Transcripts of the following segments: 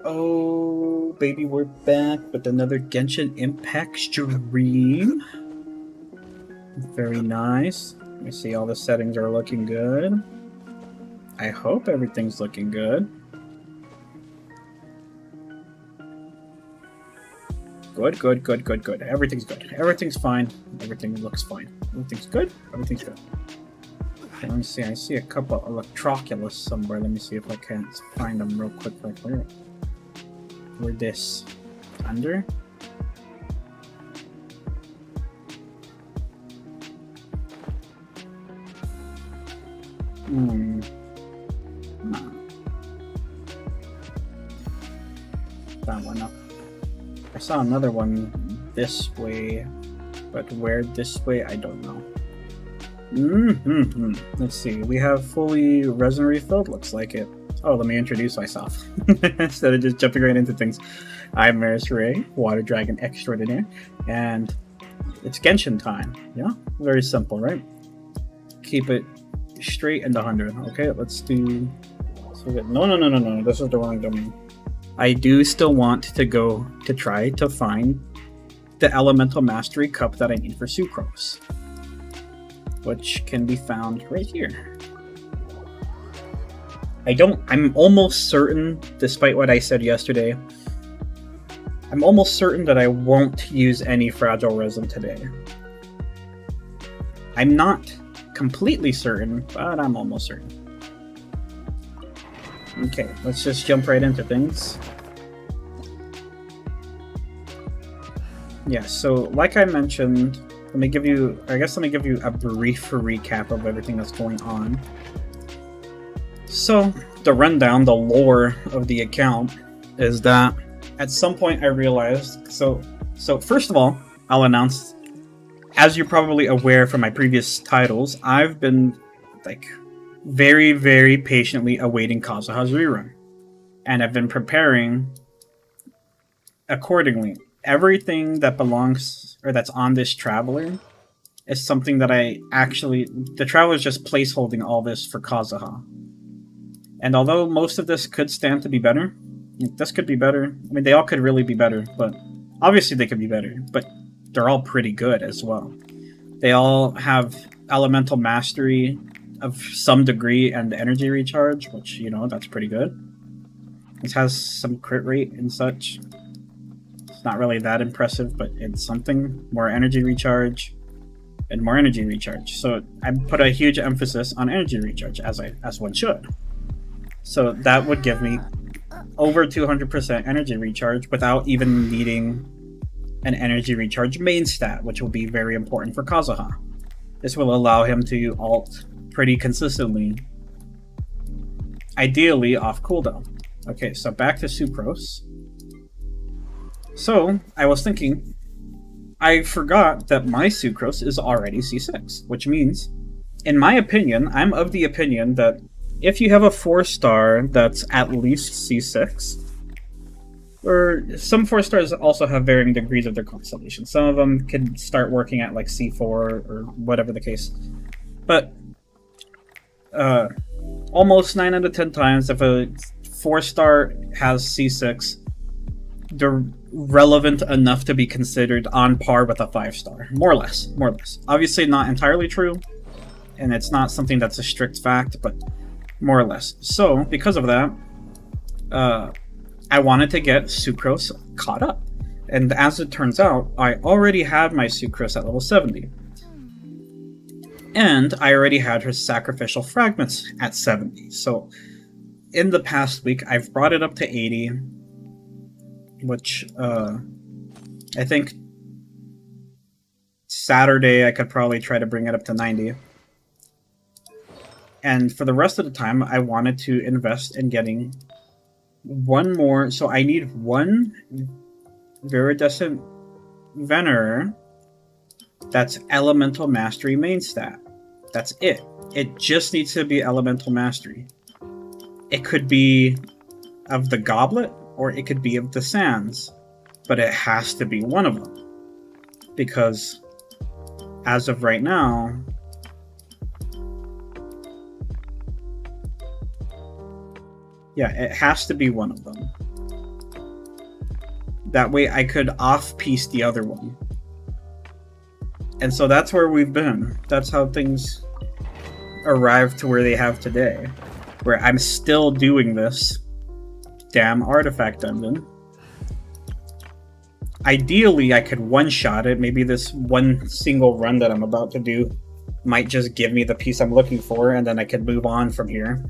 Oh, baby, we're back with another Genshin Impact stream. Very nice. Let me see, all the settings are looking good. I hope everything's looking good. Good. Everything's good. Everything's fine. Everything looks fine. Everything's good. Everything's good. Okay, let me see. I see a couple of Electroculus somewhere. Let me see if I can find them real quick. Like where this? Under? That one up. I saw another one this way, but where this way, I don't know. Let's see. We have fully resin refilled. Looks like it. Oh, let me introduce myself instead of just jumping right into things. I'm Maris Rey, Water Dragon Extraordinaire, and it's Genshin time. Yeah, very simple, right? Keep it straight into 100. Okay, let's do. No. This is the wrong domain. I do still want to go to try to find the Elemental Mastery Cup that I need for Sucrose, which can be found right here. I'm almost certain, despite what I said yesterday, I'm almost certain that I won't use any fragile resin today. I'm not completely certain, but I'm almost certain. Okay, let's just jump right into things. Yeah, so like I mentioned, let me give you a brief recap of everything that's going on. So, the rundown, the lore of the account is that at some point I realized, so first of all, I'll announce, as you're probably aware from my previous titles, I've been like very, very patiently awaiting Kazuha's rerun, and I've been preparing accordingly. Everything that belongs or that's on this Traveler is something that the Traveler is just placeholding all this for Kazuha. And although most of this could stand to be better, this could be better. I mean, they all could really be better, but obviously they could be better, but they're all pretty good as well. They all have elemental mastery of some degree and energy recharge, which, that's pretty good. It has some crit rate and such. It's not really that impressive, but it's something. More energy recharge and more energy recharge. So I put a huge emphasis on energy recharge, as one should. So that would give me over 200% energy recharge without even needing an energy recharge main stat, which will be very important for Kazuha. This will allow him to ult pretty consistently, ideally off cooldown. Okay, so back to Sucrose. So, I was thinking, I forgot that my Sucrose is already C6, which means, in my opinion, I'm of the opinion that if you have a 4-star that's at least C6, or some 4-stars also have varying degrees of their constellation. Some of them can start working at like C4 or whatever the case. But almost 9 out of 10 times, if a 4-star has C6, they're relevant enough to be considered on par with a 5-star. More or less. Obviously not entirely true, and it's not something that's a strict fact, but more or less. So, because of that, I wanted to get Sucrose caught up. And as it turns out, I already had my Sucrose at level 70. And I already had her Sacrificial Fragments at 70. So, in the past week, I've brought it up to 80, which I think Saturday I could probably try to bring it up to 90. And for the rest of the time, I wanted to invest in getting one more. So I need one Viridescent Venerer that's Elemental Mastery main stat. That's it. It just needs to be Elemental Mastery. It could be of the Goblet, or it could be of the Sands. But it has to be one of them. Because as of right now, yeah, it has to be one of them. That way I could off-piece the other one. And so that's where we've been. That's how things arrived to where they have today. Where I'm still doing this damn artifact dungeon. Ideally, I could one-shot it. Maybe this one single run that I'm about to do might just give me the piece I'm looking for, and then I could move on from here.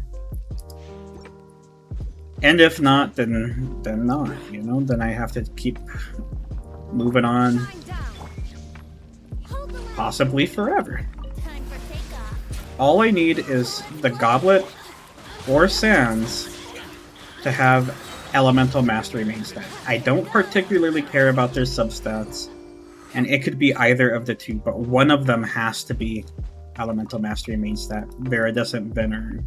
And if not, then not, you know? Then I have to keep moving on. Possibly forever. All I need is the Goblet or Sands to have Elemental Mastery main stat. I don't particularly care about their substats, and it could be either of the two, but one of them has to be Elemental Mastery main stat. Viridescent Venerer.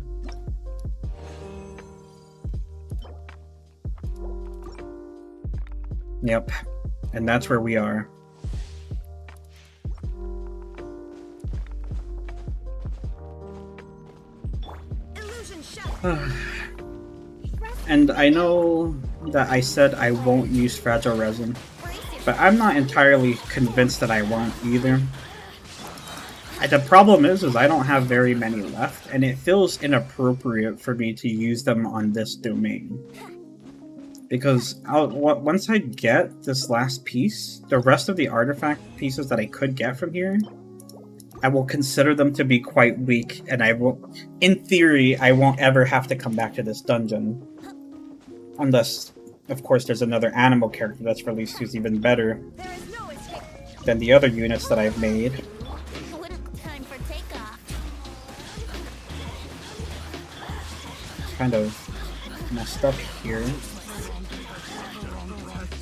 Yep, and that's where we are. And I know that I said I won't use Fragile Resin, but I'm not entirely convinced that I won't either. The problem is I don't have very many left, and it feels inappropriate for me to use them on this domain. Because once I get this last piece, the rest of the artifact pieces that I could get from here, I will consider them to be quite weak, and I will, in theory, I won't ever have to come back to this dungeon. Unless, of course, there's another animal character that's released who's even better than the other units that I've made. Kind of messed up here.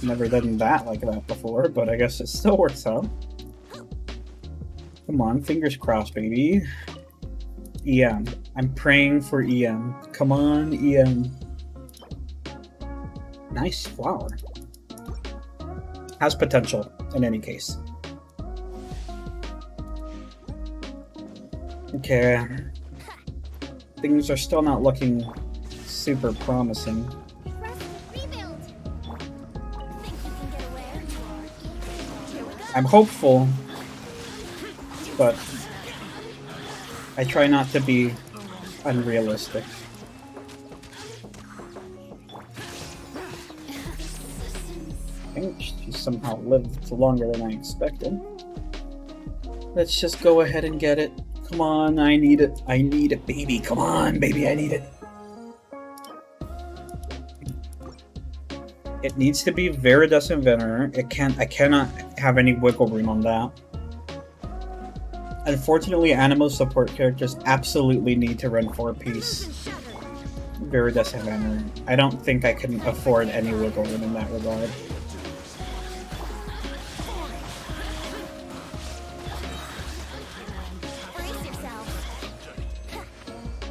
Never done that like that before, but I guess it still works out. Come on, fingers crossed, baby. EM. I'm praying for EM. Come on, EM. Nice flower. Has potential, in any case. Okay. Things are still not looking super promising. I'm hopeful, but I try not to be unrealistic. I think she somehow lived longer than I expected. Let's just go ahead and get it. Come on, I need it. I need it, baby. Come on, baby, I need it. It needs to be Viridescent Venerer. I cannot have any wiggle room on that. Unfortunately, Animo support characters absolutely need to run 4-piece Viridescent Venerer. I don't think I can afford any wiggle room in that regard.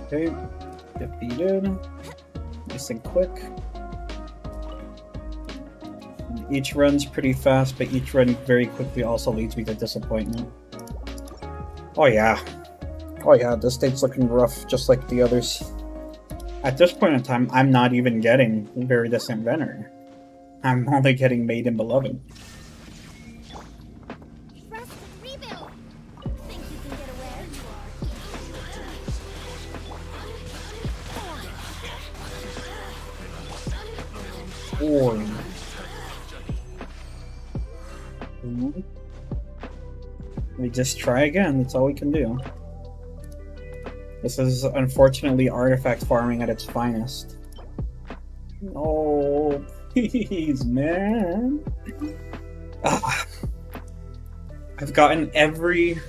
Okay, defeated. Nice and quick. Each run's pretty fast, but each run very quickly also leads me to disappointment. Oh yeah. Oh yeah, this state's looking rough, just like the others. At this point in time, I'm not even getting Viridescent Venerer. I'm only getting Maiden Beloved. Or we just try again, that's all we can do. This is unfortunately artifact farming at its finest. Oh, please, man. Ah, I've gotten every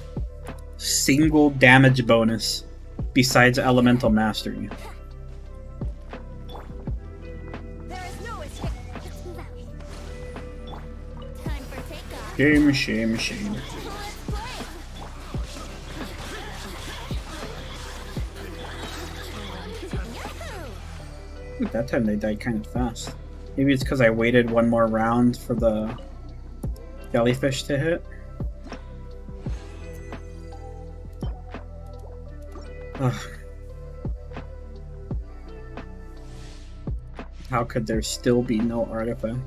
single damage bonus besides Elemental Mastery. Shame, shame, shame. Ooh, that time they died kind of fast. Maybe it's because I waited one more round for the jellyfish to hit. Ugh. How could there still be no artifact?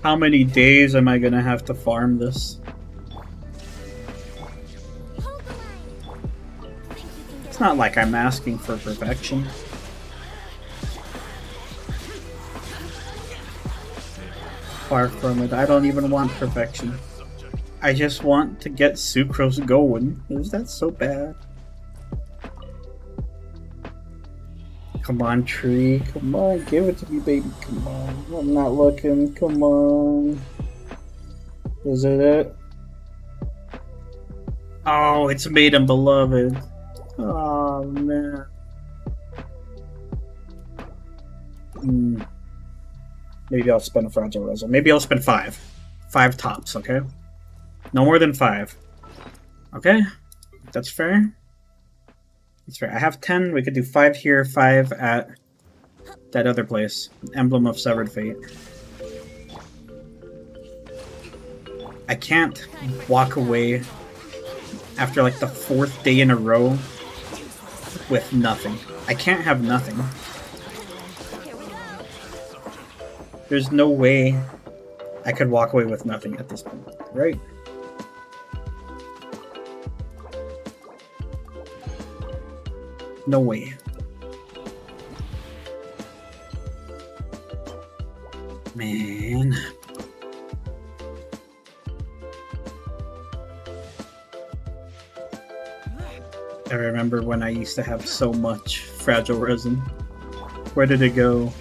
How many days am I gonna have to farm this? It's not like I'm asking for perfection. Far from it. I don't even want perfection. I just want to get Sucrose going. Is that so bad? Come on, tree. Come on, give it to me, baby. Come on. I'm not looking. Come on. Is it? Oh, it's Maiden Beloved. Oh, man. Maybe I'll spend a Fragile Resin. Maybe I'll spend 5. 5 tops, okay? No more than 5. Okay? That's fair. That's fair. I have 10. We could do 5 here, 5 at that other place. Emblem of Severed Fate. I can't walk away after like the 4th day in a row with nothing. I can't have nothing. There's no way I could walk away with nothing at this point, right? No way. Man. I remember when I used to have so much Fragile Resin. Where did it go?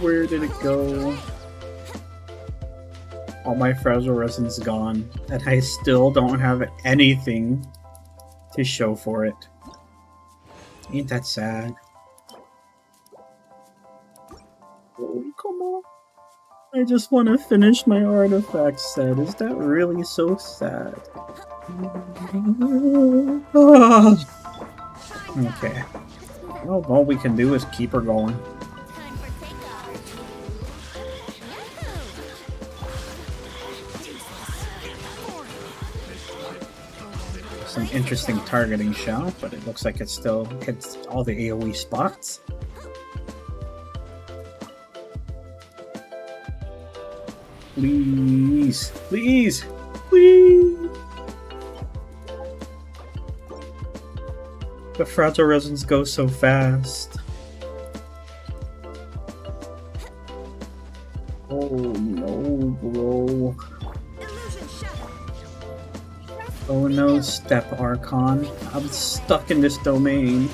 Where did it go? All my Fragile Resin's gone, and I still don't have anything to show for it. Ain't that sad? Oh, come on. I just want to finish my artifact set. Is that really so sad? Okay. Well, all we can do is keep her going. Some interesting targeting shot, but it looks like it still hits all the AoE spots. Please, please, please. The Fragile Resins go so fast. Oh no, bro. Oh no, Step Archon. I'm stuck in this domain.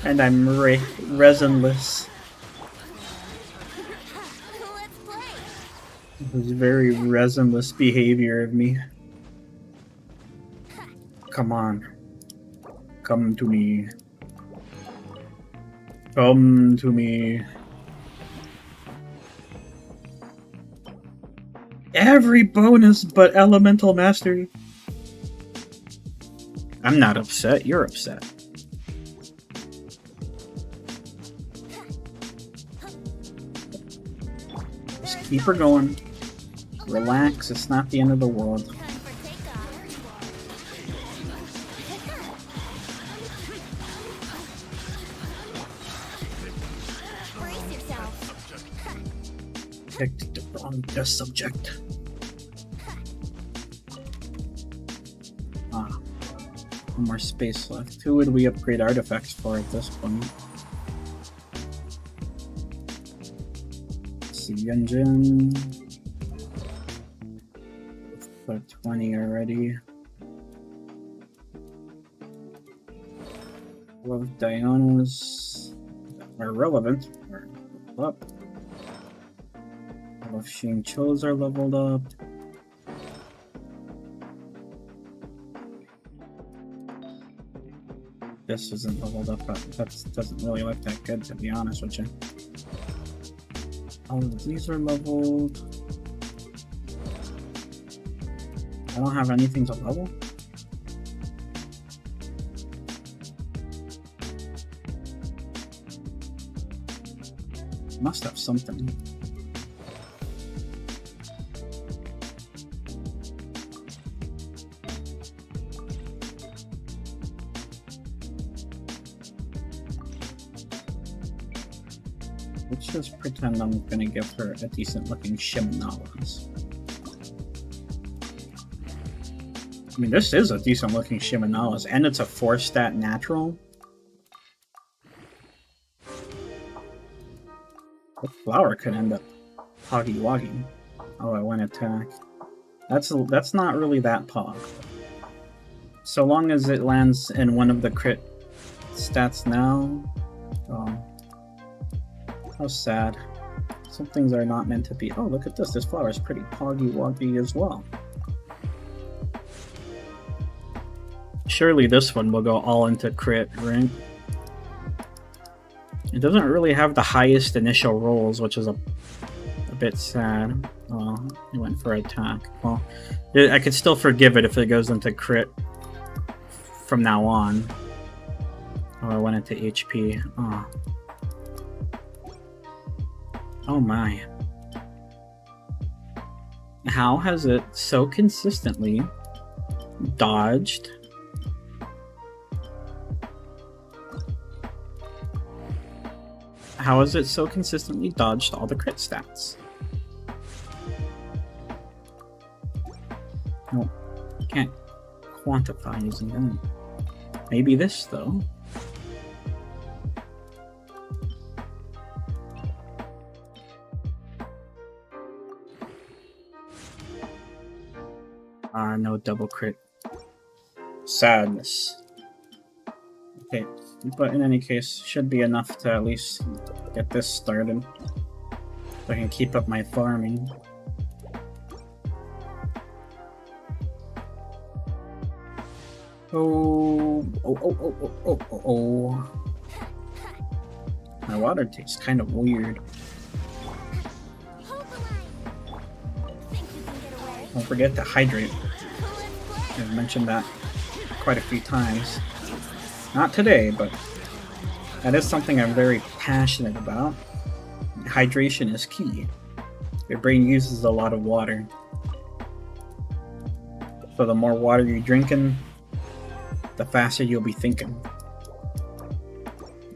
And I'm resinless. This is very resinless behavior of me. Come on. Come to me. Come to me. Every bonus but Elemental Mastery. I'm not upset, you're upset. Just keep her going. Relax, it's not the end of the world. Picked the wrong test subject. One more space left. Who would we upgrade artifacts for at this point? Let's see, Genshin. Put 20 already. Well, Diana's are relevant. Are leveled up. All of Sheen Cho's are leveled up. This isn't leveled up, but that doesn't really look that good, to be honest with you. All of these are leveled. I don't have anything to level. Must have something. Let's just pretend I'm gonna give her a decent looking Shiminawas. I mean, this is a decent looking Shiminawas, and it's a 4-stat natural. The flower could end up Hoggy Woggy. Oh, I went attack. That's not really that pog. So long as it lands in one of the crit stats now. Oh, how sad. Some things are not meant to be. Oh, look at this. This flower is pretty Hoggy Woggy as well. Surely this one will go all into crit, right? It doesn't really have the highest initial rolls, which is a bit sad. Oh, it went for attack. Well, I could still forgive it if it goes into crit from now on. Oh, I went into HP. Oh. Oh my. How has it so consistently dodged? How has it so consistently dodged all the crit stats? No, can't quantify using that. Maybe this, though. No double crit. Sadness. Okay, but in any case, should be enough to at least get this started. So I can keep up my farming. Oh. My water tastes kind of weird. Don't forget to hydrate. I've mentioned that quite a few times. Not today, but that is something I'm very passionate about. Hydration is key. Your brain uses a lot of water. So the more water you're drinking, the faster you'll be thinking.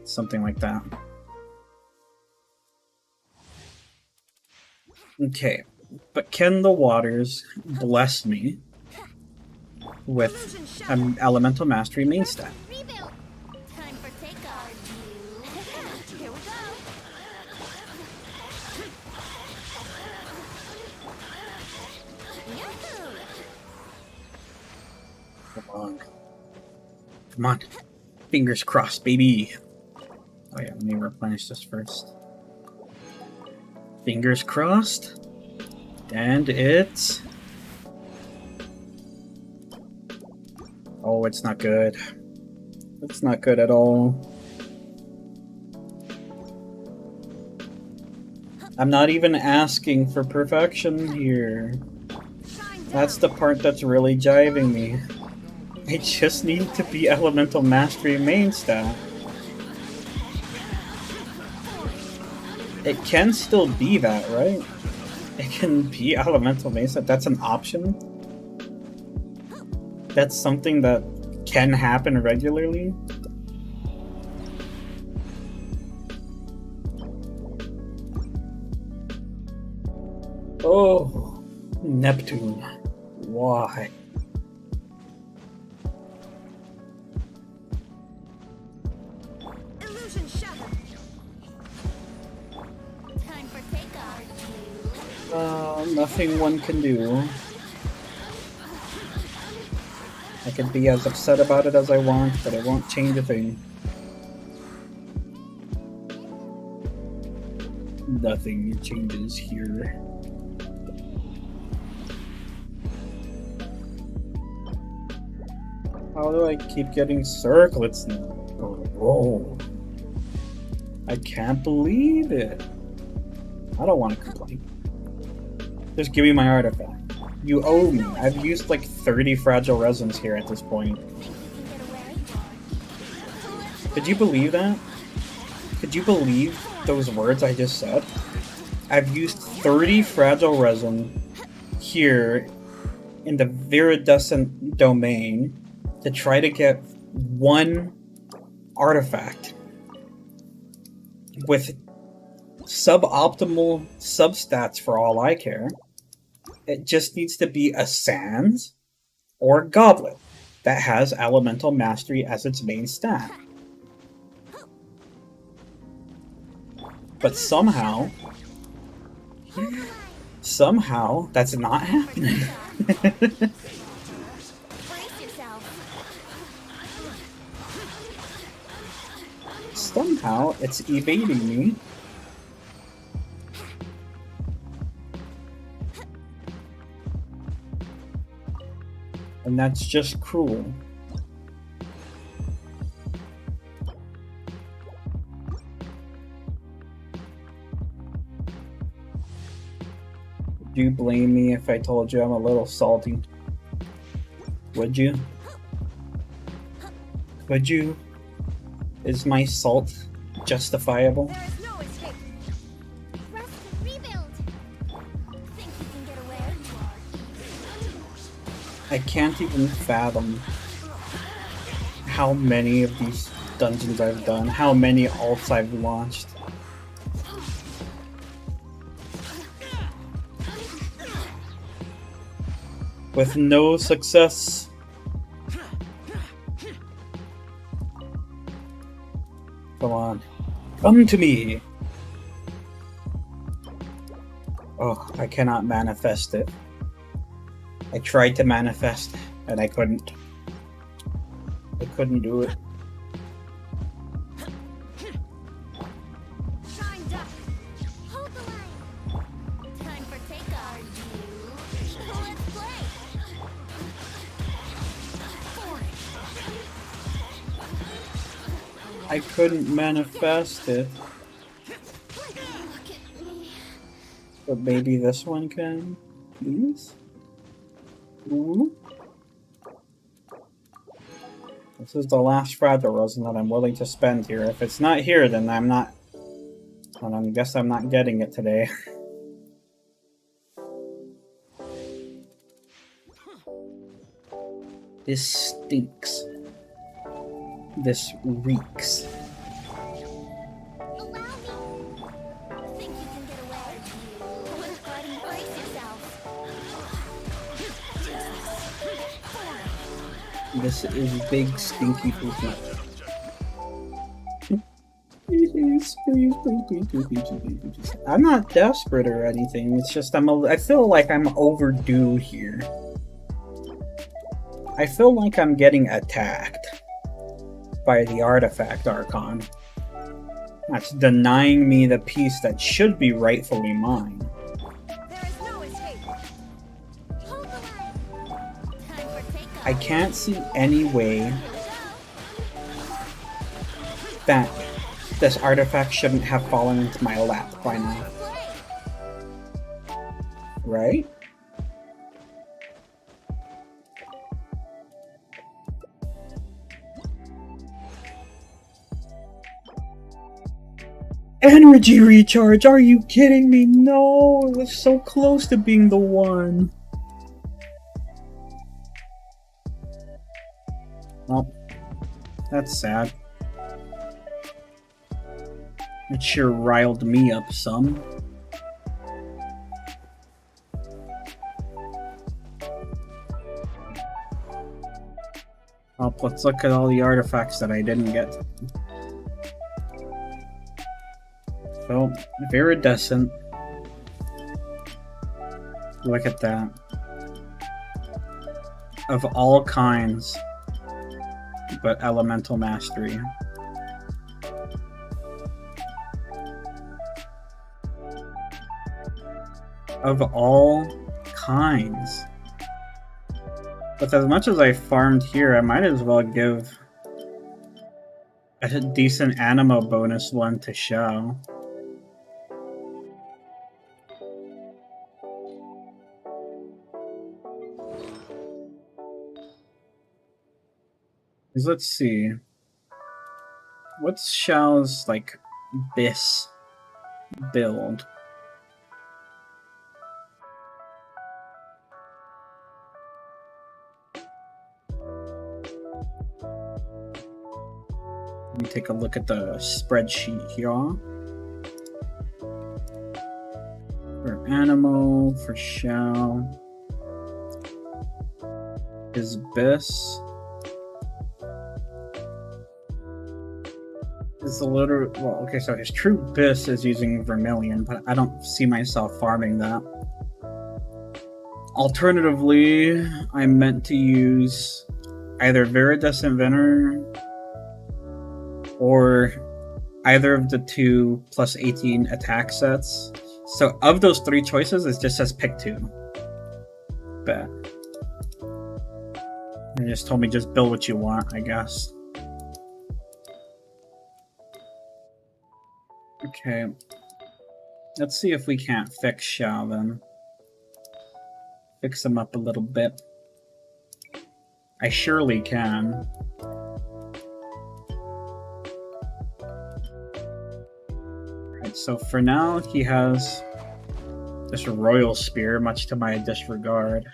Something like that. Okay, but can the waters bless me with an elemental mastery main stat? Come on. Fingers crossed, baby. Oh yeah, let me replenish this first. Fingers crossed. And it's... Oh, it's not good. It's not good at all. I'm not even asking for perfection here. That's the part that's really jiving me. I just need to be Elemental Mastery main stat. It can still be that, right? It can be Elemental main stat. That's an option. That's something that can happen regularly. Oh, Neptune. Why? Nothing one can do. I can be as upset about it as I want, but it won't change a thing. nothing changes here. How do I keep getting circlets now? Oh, I can't believe it. I don't want to complain. Just give me my artifact. You owe me. I've used like 30 fragile resins here at this point. Could you believe that? Could you believe those words I just said? I've used 30 fragile resin here in the viridescent domain to try to get one artifact with suboptimal substats for all I care. It just needs to be a Sans or a Goblet that has Elemental Mastery as its main stat. But somehow that's not happening. Somehow it's evading me. And that's just cruel. Would you blame me if I told you I'm a little salty? Would you? Would you? Is my salt justifiable? There is no escape. Rest and rebuild. Think you can get away? I can't even fathom how many of these dungeons I've done, how many alts I've launched. With no success. Come on. Come to me! Oh, I cannot manifest it. I tried to manifest, and I couldn't. I couldn't do it. Shine duck. Hold the line. Time for takeoff. Let's play. I couldn't manifest it. Look at me. But maybe this one can, please? Ooh. This is the last fragile resin that I'm willing to spend here. If it's not here, then I'm not... Well, I guess I'm not getting it today. This stinks. This reeks. Allow me. Think you can get away? Let's guard and brace yourself. This is big stinky poopy. I'm not desperate or anything. It's just I feel like I'm overdue here. I feel like I'm getting attacked by the Artifact Archon. That's denying me the piece that should be rightfully mine. There is no escape. Hold the line. Time for takeoff. I can't see any way that this artifact shouldn't have fallen into my lap by now. Right? Energy recharge! Are you kidding me? No! It was so close to being the one. Well, that's sad. It sure riled me up some. Well, let's look at all the artifacts that I didn't get. So, Viridescent. Look at that. Of all kinds, but Elemental Mastery. of all kinds. But as much as I farmed here, I might as well give a decent animo bonus one to Xiao. Let's see. What's Xiao's, like, Bis build? Let me take a look at the spreadsheet here. For Animo, for Xiao. His Bis is a little, well, okay, so his true Bis is using Vermilion, but I don't see myself farming that. Alternatively, I meant to use either Viridescent Venom or either of the 2 plus 18 attack sets. So of those 3 choices, it just says pick 2. Bet. They just told me just build what you want, I guess. Okay. Let's see if we can't fix Xiao then. Fix him up a little bit. I surely can. Alright, so for now he has this Royal Spear, much to my disregard.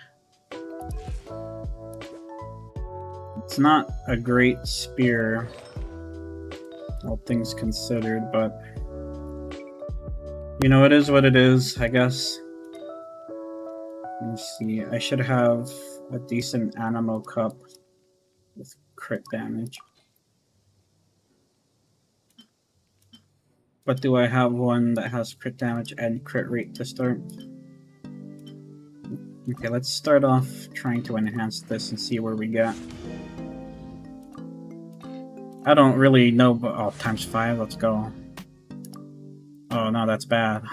It's not a great spear, all things considered, but you know, it is what it is, I guess. Let me see, I should have a decent Animo Cup with crit damage. But do I have one that has crit damage and crit rate to start? Okay, let's start off trying to enhance this and see where we get. I don't really know, but oh, times 5, let's go. Oh no, that's bad.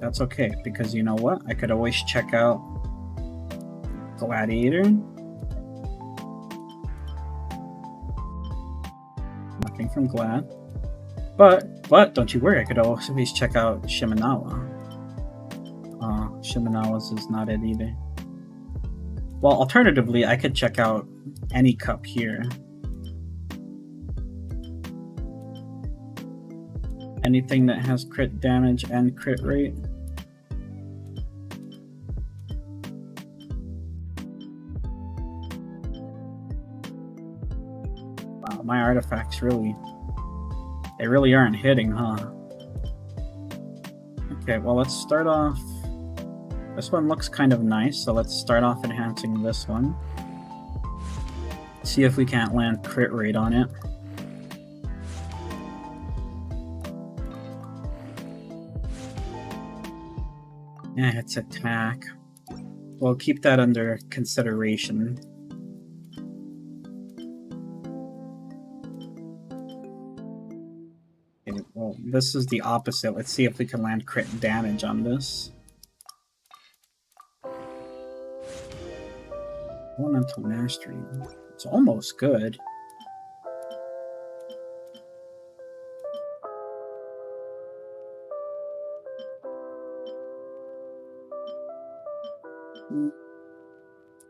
That's okay, because you know what? I could always check out Gladiator. Nothing from Glad. But don't you worry, I could always check out Shimenawa. Shimenawa's is not it either. Well, alternatively, I could check out any cup here. Anything that has crit damage and crit rate. Wow, my artifacts really... They really aren't hitting, huh? Okay, well, let's start off... This one looks kind of nice, so let's start off enhancing this one. See if we can't land crit rate on it. Yeah, it's attack. We'll keep that under consideration. Okay, well, this is the opposite. Let's see if we can land crit damage on this. Elemental Mastery. It's almost good.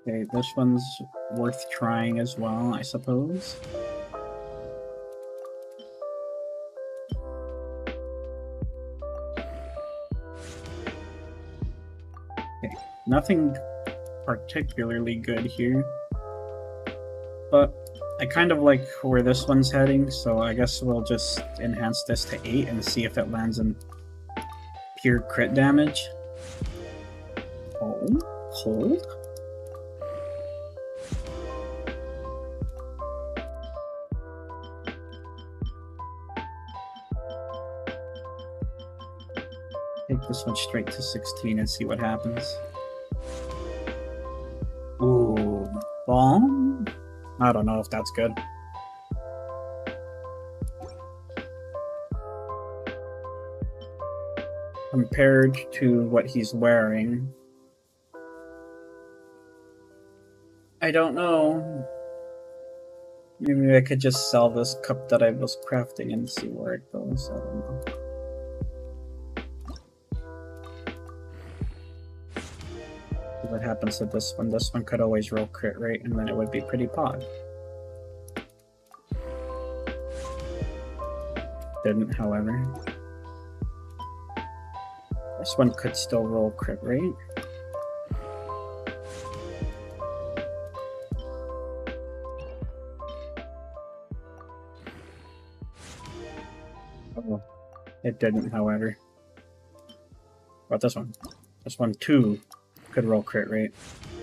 Okay, this one's worth trying as well, I suppose. Okay, nothing particularly good here, but I kind of like where this one's heading, so I guess we'll just enhance this to 8 and see if it lands in pure crit damage. Oh, hold? Take this one straight to 16 and see what happens. Ooh, bomb? I don't know if that's good. Compared to what he's wearing, I don't know. Maybe I could just sell this cup that I was crafting and see where it goes. I don't know. See what happens to this one. This one could always roll crit rate, and then it would be pretty pod. Didn't, however. This one could still roll crit rate. Oh, it didn't, however. What about this one? This one too could roll crit rate.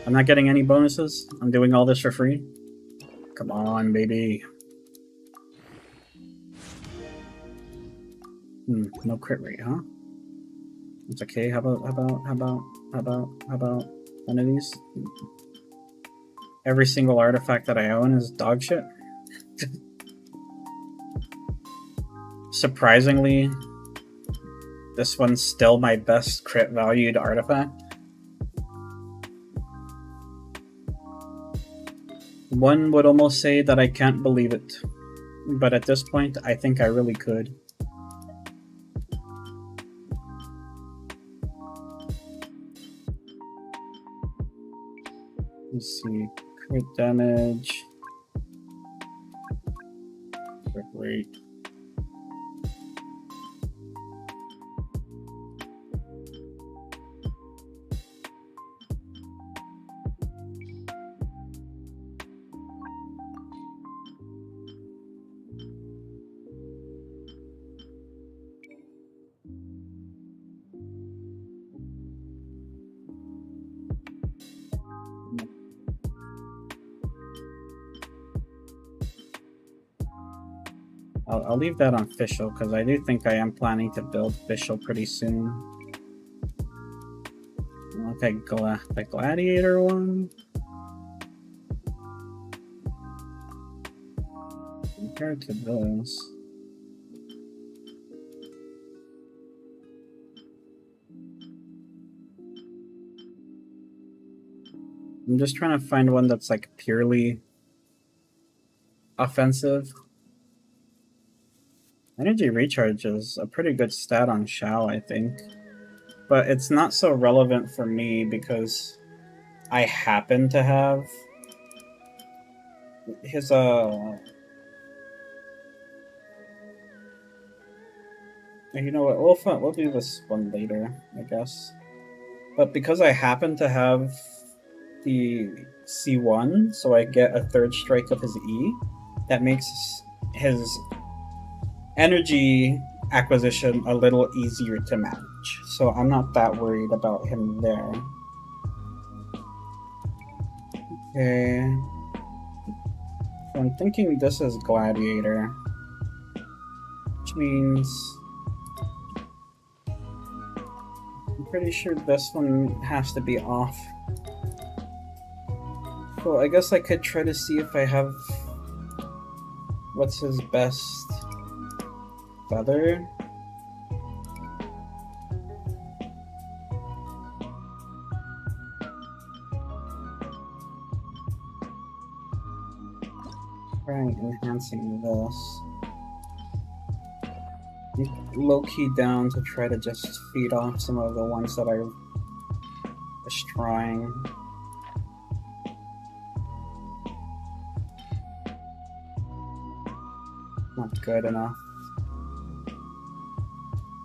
I'm not getting any bonuses. I'm doing all this for free. Come on, baby. No crit rate, huh? It's okay. How about one of these? Every single artifact that I own is dog shit. Surprisingly, this one's still my best crit valued artifact. One would almost say that I can't believe it, but at this point, I think I really could. Let's see, crit damage, crit rate. I'll leave that on official because I do think I am planning to build official pretty soon. Okay, the gladiator one. Compared to this. I'm just trying to find one that's like purely offensive. Energy recharge is a pretty good stat on Shao, I think. But it's not so relevant for me because I happen to have his you know what, we'll do this one later, I guess. But because I happen to have the C1, so I get a third strike of his E, that makes his energy acquisition a little easier to manage. So I'm not that worried about him there. Okay. So I'm thinking this is Gladiator, which means I'm pretty sure this one has to be off. So I guess I could try to see if I have what's his best feather. Trying enhancing this. Low-key down to try to just feed off some of the ones that I was trying. Not good enough.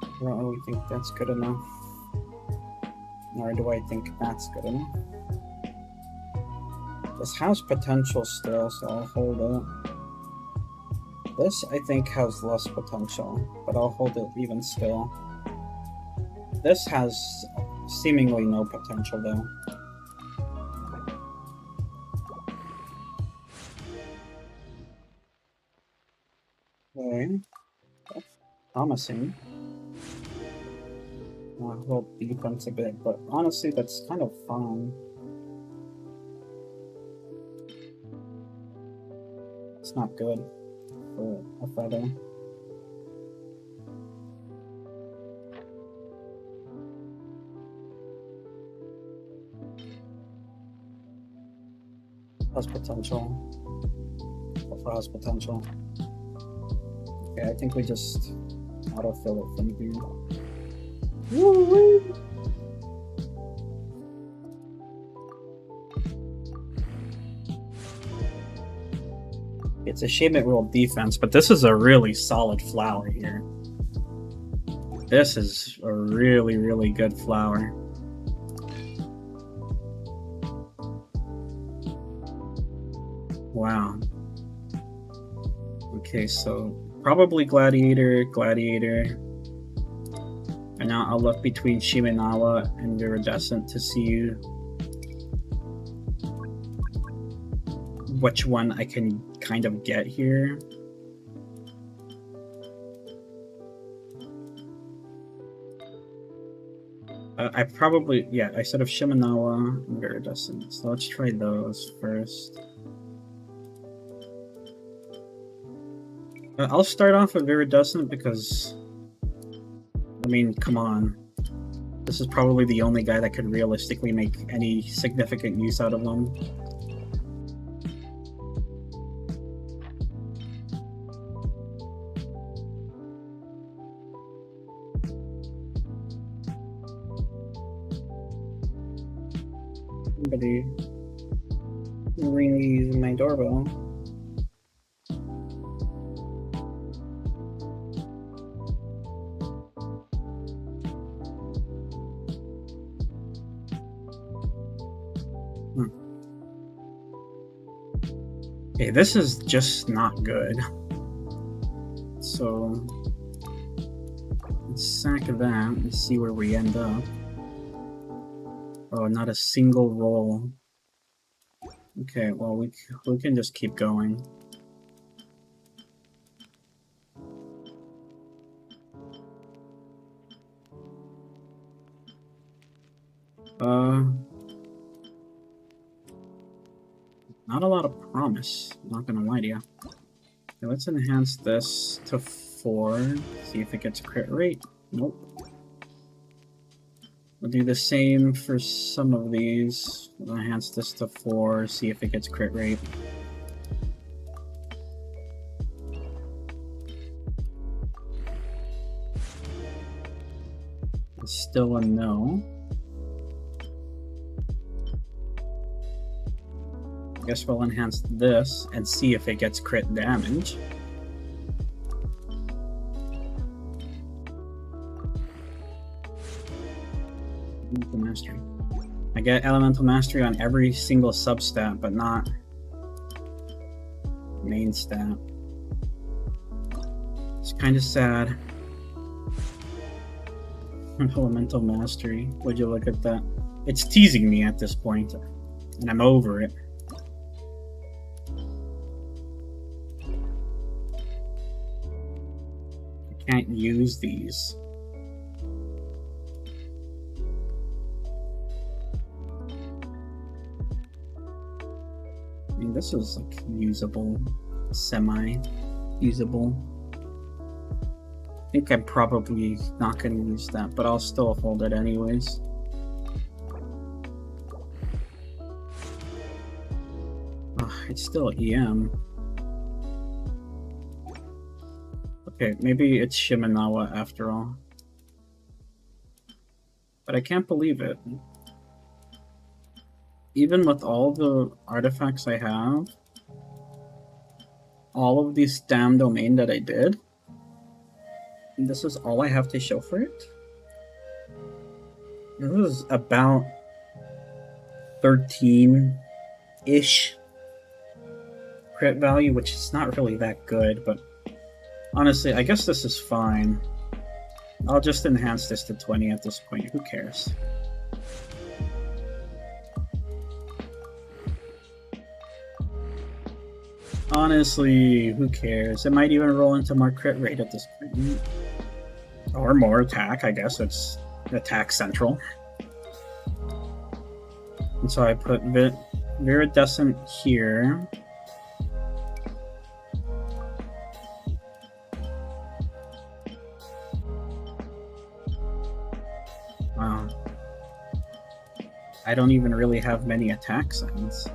I don't really think that's good enough. Nor do I think that's good enough. This has potential still, so I'll hold it. This, I think, has less potential, but I'll hold it even still. This has seemingly no potential, though. Okay. That's promising. I'll hold defense a bit, but honestly, that's kind of fun. That's not good for a feather. Has potential. Also has potential. Okay, I think we just autofill it from here. Woo-wee! It's a shame it rolled defense, but this is a really solid flower here. This is a really, really good flower. Wow. Okay, so probably Gladiator, Gladiator. And now I'll look between Shimenawa and Iridescent to see which one I can kind of get here. I probably, yeah, I said of Shimenawa and Iridescent. So let's try those first. I'll start off with Iridescent because, I mean, come on. This is probably the only guy that could realistically make any significant use out of them. Somebody ringing my doorbell. Okay, this is just not good. So let's sack that and see where we end up. Oh, not a single roll. Okay, well we can just keep going. Not a lot of promise, not gonna lie to you. Okay, let's enhance this to 4, see if it gets crit rate. Nope. We'll do the same for some of these. We'll enhance this to 4, see if it gets crit rate. It's still a no. I guess we'll enhance this and see if it gets crit damage. Elemental Mastery. I get Elemental Mastery on every single substat, but not main stat. It's kind of sad. Elemental Mastery. Would you look at that? It's teasing me at this point, and I'm over it. Can't use these. I mean, this is like usable, semi-usable. I think I'm probably not going to use that, but I'll still hold it anyways. It's still EM. Okay, maybe it's Shimenawa after all. But I can't believe it. Even with all the artifacts I have, all of these damn domain that I did, this is all I have to show for it? This is about 13-ish crit value, which is not really that good, but honestly, I guess this is fine. I'll just enhance this to 20 at this point. Who cares? Honestly, who cares? It might even roll into more crit rate at this point. Or more attack, I guess. It's attack central. And so I put Viridescent here. Wow. I don't even really have many attack signs.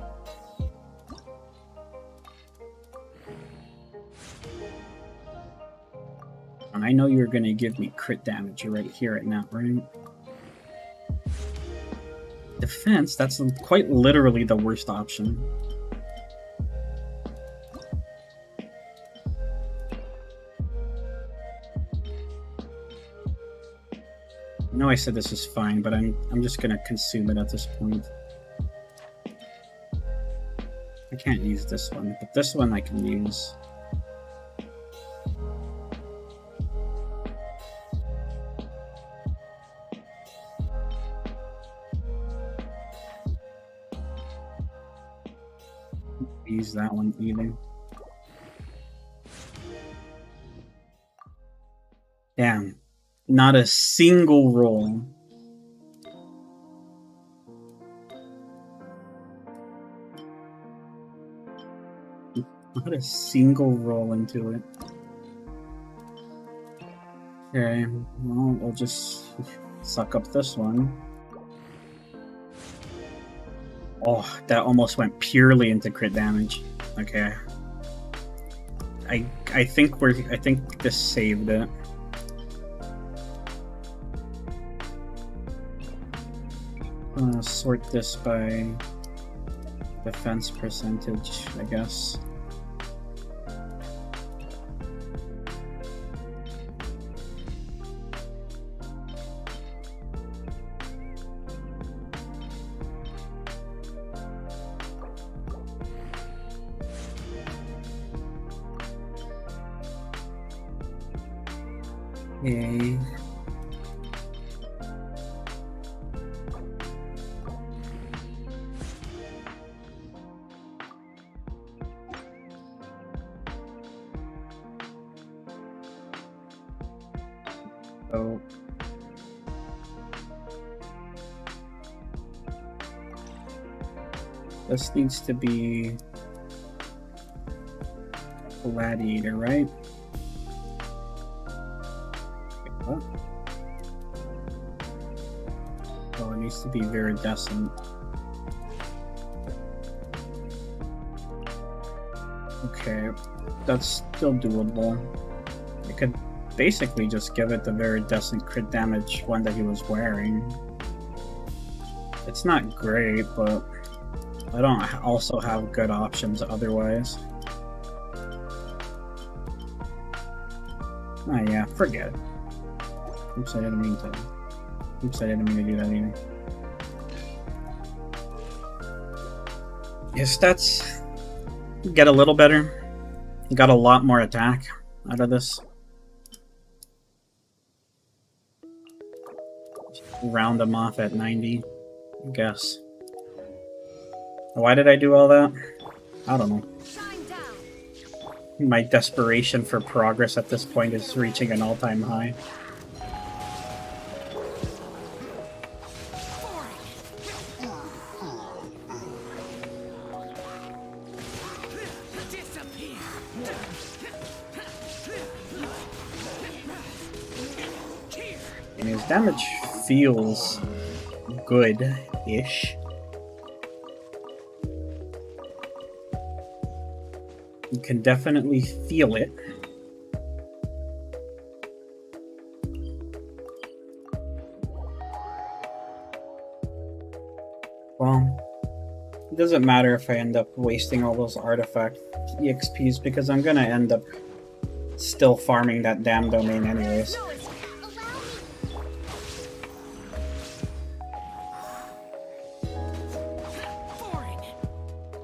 And I know you're gonna give me crit damage right here right now, right? Defense, that's quite literally the worst option. I know I said this is fine, but I'm just gonna consume it at this point. I can't use this one, but this one I can use. Use that one either. Damn. Not a single roll. Not a single roll into it. Okay, well, I'll just suck up this one. Oh, that almost went purely into crit damage. Okay. I think this saved it. I'm gonna sort this by defense percentage, I guess. Okay. So this needs to be Gladiator, right? What? Oh, it needs to be Viridescent. Okay, that's still doable. I could basically just give it the Viridescent crit damage one that he was wearing. It's not great, but I don't also have good options otherwise. Oh yeah, forget it. Oops, I didn't mean to. Oops, I didn't mean to do that either. His stats get a little better. He got a lot more attack out of this. Round him off at 90, I guess. Why did I do all that? I don't know. My desperation for progress at this point is reaching an all-time high. And his damage feels good-ish. You can definitely feel it. Well, it doesn't matter if I end up wasting all those artifact EXPs because I'm gonna end up still farming that damn domain anyways.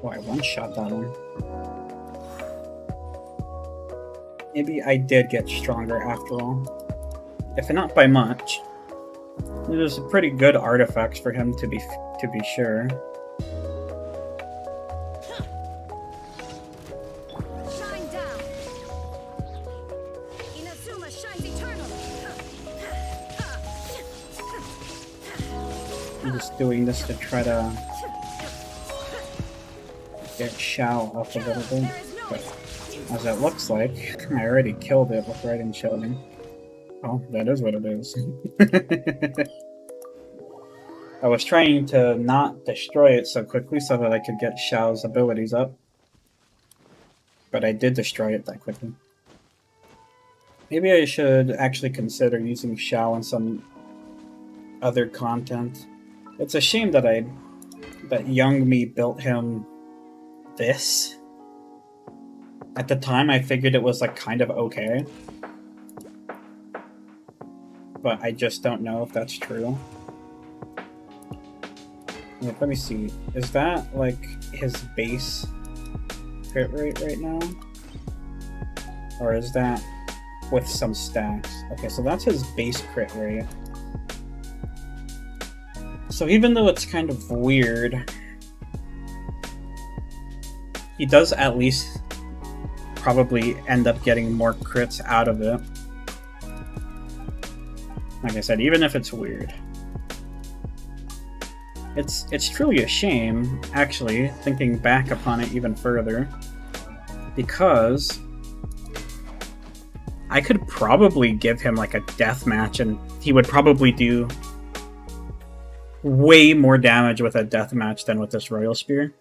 Oh, I one-shot that one. Maybe I did get stronger after all. If not by much. There's pretty good artifacts for him to be sure. Shine down. Inazuma shines eternally. I'm just doing this to try to get Shao up a little bit. But as it looks like, I already killed it with riding shouting. Oh, that is what it is. I was trying to not destroy it so quickly so that I could get Xiao's abilities up. But I did destroy it that quickly. Maybe I should actually consider using Xiao in some other content. It's a shame that young me built him this. At the time, I figured it was like kind of okay. But I just don't know if that's true. Like, let me see. Is that like his base crit rate right now? Or is that with some stacks? Okay, so that's his base crit rate. So even though it's kind of weird, he does at least probably end up getting more crits out of it. Like I said, even if it's weird. It's truly a shame, actually, thinking back upon it even further, because I could probably give him like a death match and he would probably do way more damage with a death match than with this Royal Spear.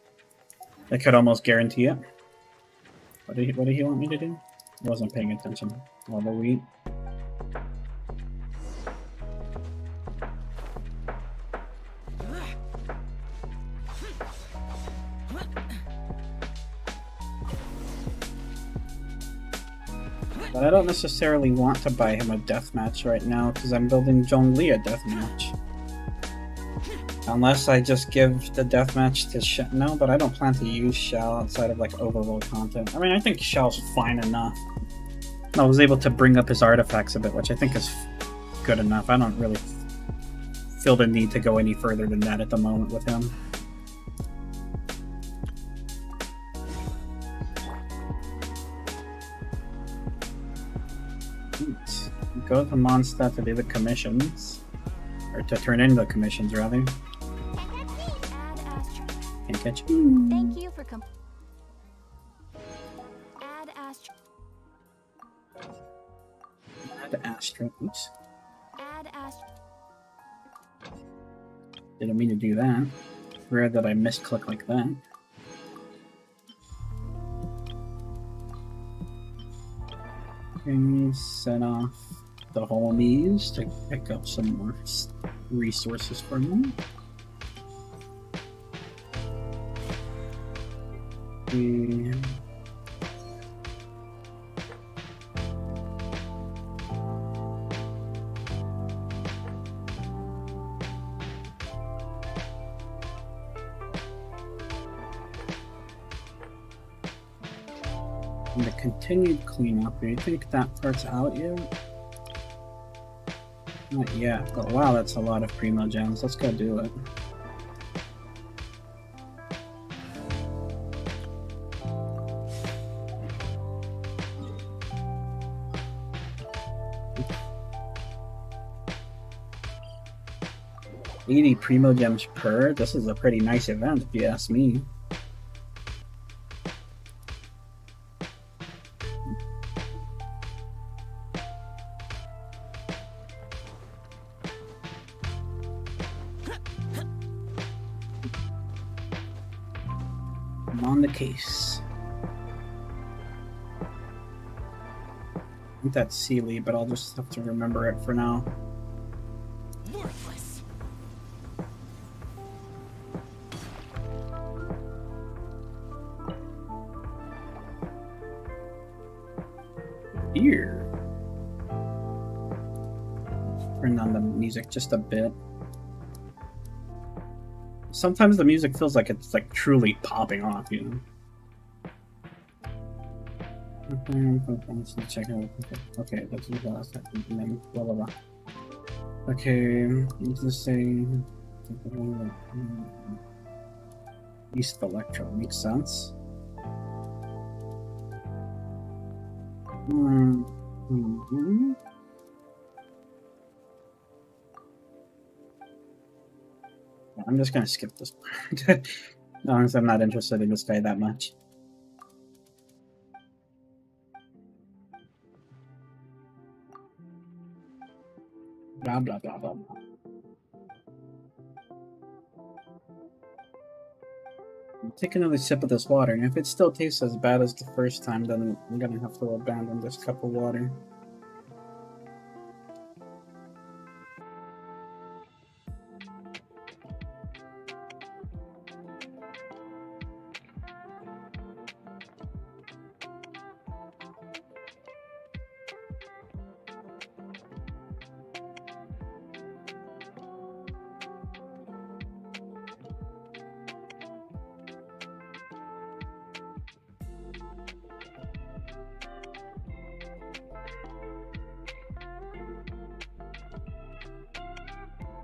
I could almost guarantee it. What did he want me to do? I wasn't paying attention. All the wheat. But I don't necessarily want to buy him a deathmatch right now because I'm building Zhongli a deathmatch. Unless I just give the deathmatch to Xiao. No, but I don't plan to use Xiao outside of like overworld content. I mean, I think Xiao's fine enough. I was able to bring up his artifacts a bit, which I think is good enough. I don't really feel the need to go any further than that at the moment with him. Go to Mondstadt to do the commissions. Or to turn in the commissions, rather. Can't catch you. Thank you for Add Astra. Oops. Add Astra. Didn't mean to do that. Rare that I misclick like that. Okay, set off the homies to pick up some more resources for me. And the continued cleanup. Do you think that part's out yet? Not yet, but wow, that's a lot of primo gems. Let's go do it. $80 primo gems per. This is a pretty nice event, if you ask me. I'm on the case. I think that's Sealy, but I'll just have to remember it for now. Worthless. Here. Turn on the music just a bit. Sometimes the music feels like it's like truly popping off, you know. Check out. Okay, that's the last time. Blah blah blah. Okay, let's just say East Electro makes sense. Mm-hmm. I'm just gonna skip this part. As long as I'm not interested in this guy that much. Blah blah blah blah blah. Take another sip of this water, and if it still tastes as bad as the first time, then I'm gonna have to abandon this cup of water.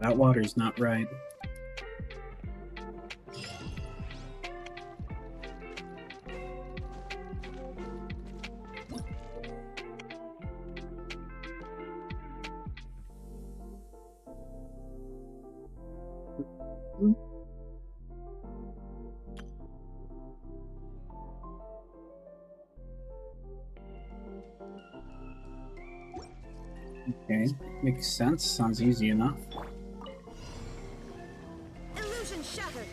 That water's not right. Okay, makes sense. Sounds easy enough. Illusion shattered.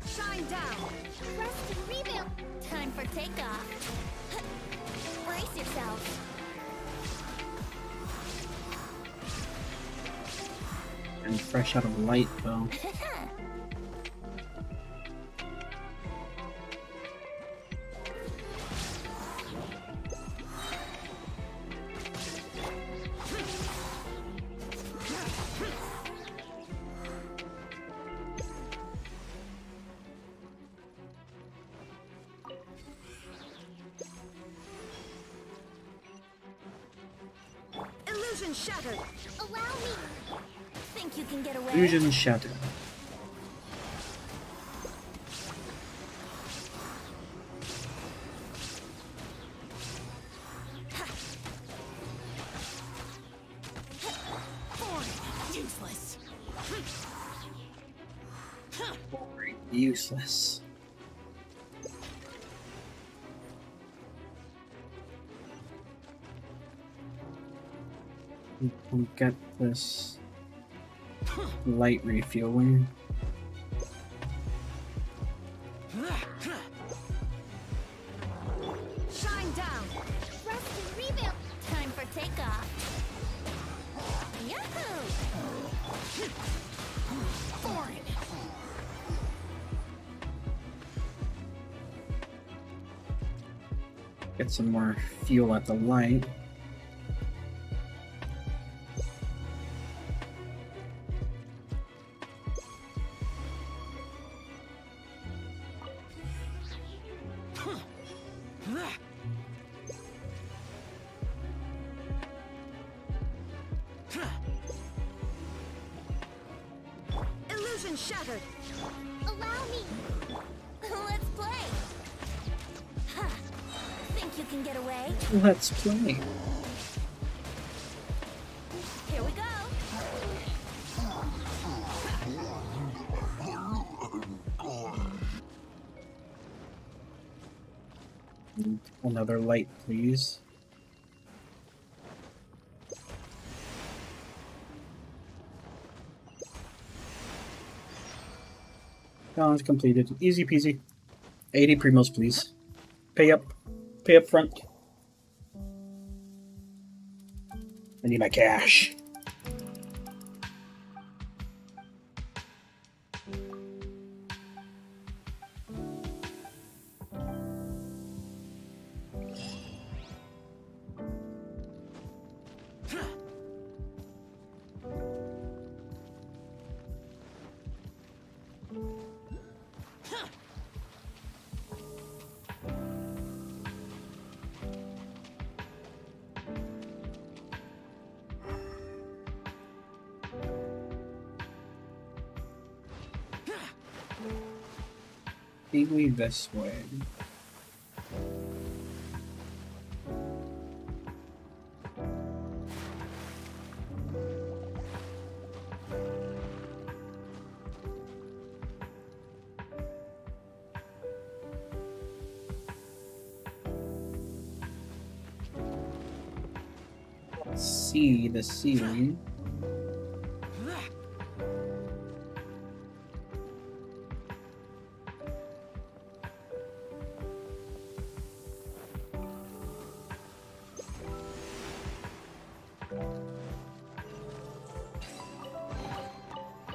Shine down. Rest and rebuild. Time for takeoff. Brace yourself. And fresh out of light, though. Illusion shattered. Allow me. Think you can get away? Illusion shattered. Useless. Useless. We can get this light refueling. Shine down. Rest and rebuild. Time for takeoff. Yahoo! Foreign. Get some more fuel at the light. Illusion shattered. Allow me. Let's play. Huh. Think you can get away? Let's play. Here we go. Another light, please. Challenge completed. Easy peasy. 80 primos, please. Pay up. Pay up front. I need my cash. Maybe this way. see the ceiling.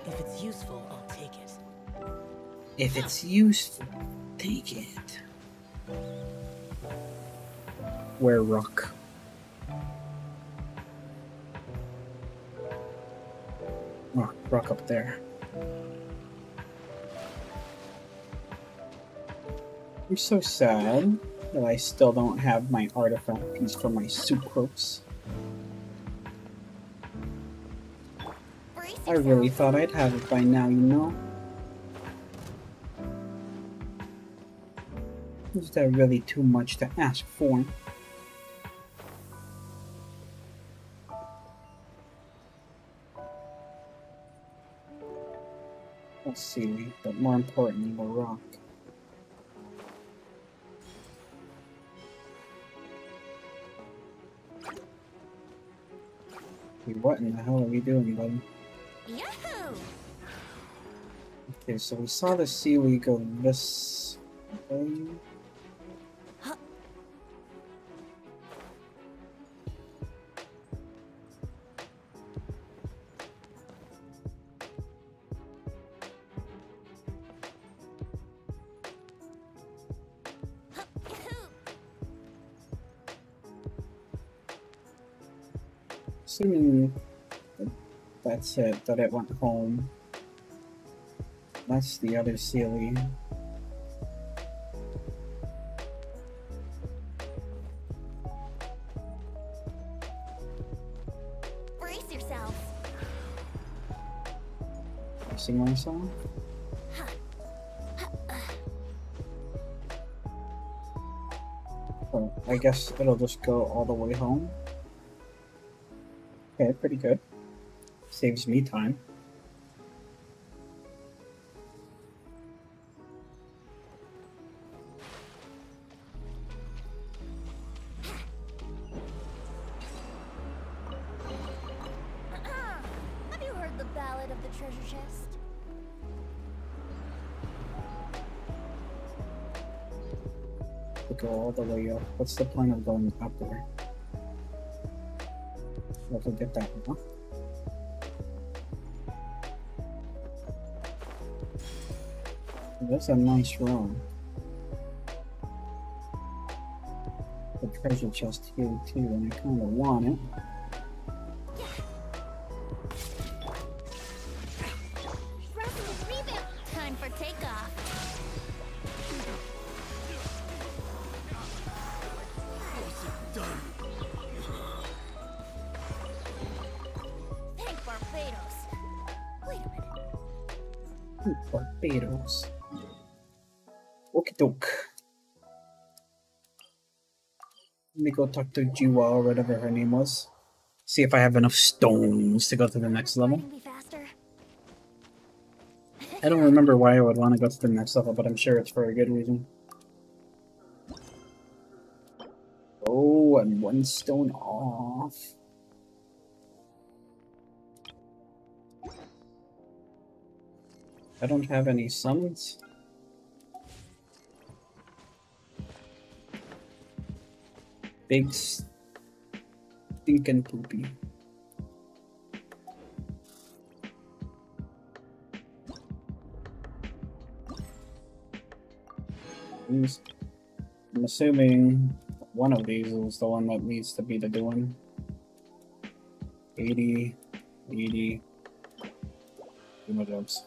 If it's useful, I'll take it. If it's useful, take it. Where rock? Oh, rock up there. I'm so sad that I still don't have my artifact piece for my sucrose. Brace I really yourself. thought I'd have it by now, you know? Is that really too much to ask for? Let's see, but more importantly, the rock. Hey, what in the hell are we doing, buddy? Yahoo! Okay, so we saw the seaweed go this way. Yahoo! Assuming that's it, that it went home. That's the other seaweed. Brace yourself. See myself? Oh, I guess it'll just go all the way home. Okay, pretty good. Saves me time. Have you heard the ballad of the treasure chest? To go all the way up. What's the point of going up there? We'll have to get that one, huh? That's a nice room. The treasure chest here too, and I kinda want it. Thrust rebound. Time for takeoff. Thank Barbados. Wait a minute. Ooh, Barbados. Okie doke. Let me go talk to Jiwa or whatever her name was. See if I have enough stones to go to the next level. Riding be faster. I don't remember why I would want to go to the next level, but I'm sure it's for a good reason. Oh, I'm one stone off. I don't have any summons. Big stinking poopy. I'm assuming one of these is the one that needs to be the doing. 80, 80. Do my jobs.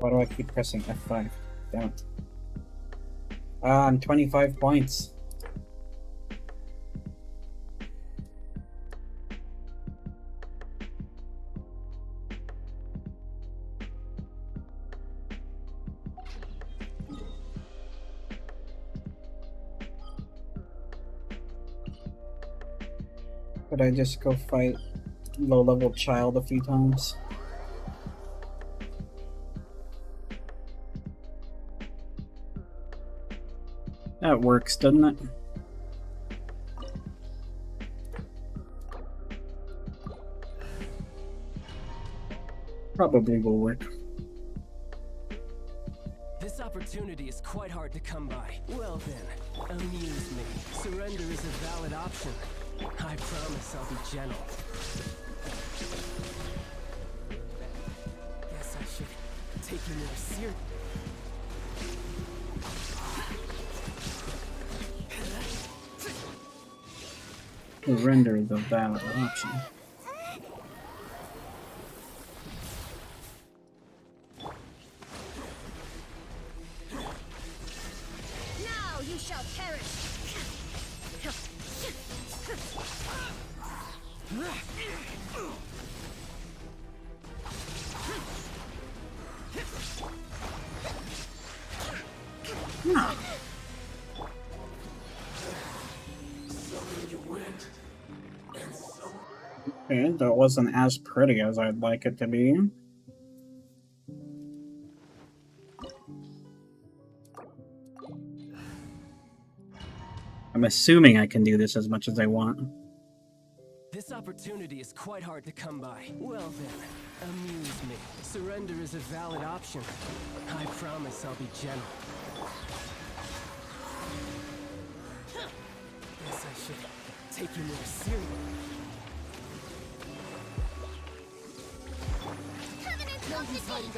Why do I keep pressing F5? Damn it. I'm 25 points. Could I just go fight low-level child a few times? That works, doesn't it? Probably will work. This opportunity is quite hard to come by. Well then, amuse me. Surrender is a valid option. I promise I'll be gentle. Guess I should take you more seriously. Surrender is a valid option. Now you shall perish. Huh. Okay, that wasn't as pretty as I'd like it to be. I'm assuming I can do this as much as I want. This opportunity is quite hard to come by. Well then, amuse me. Surrender is a valid option. I promise I'll be gentle. Guess I should take you more seriously. Covenant of the deep.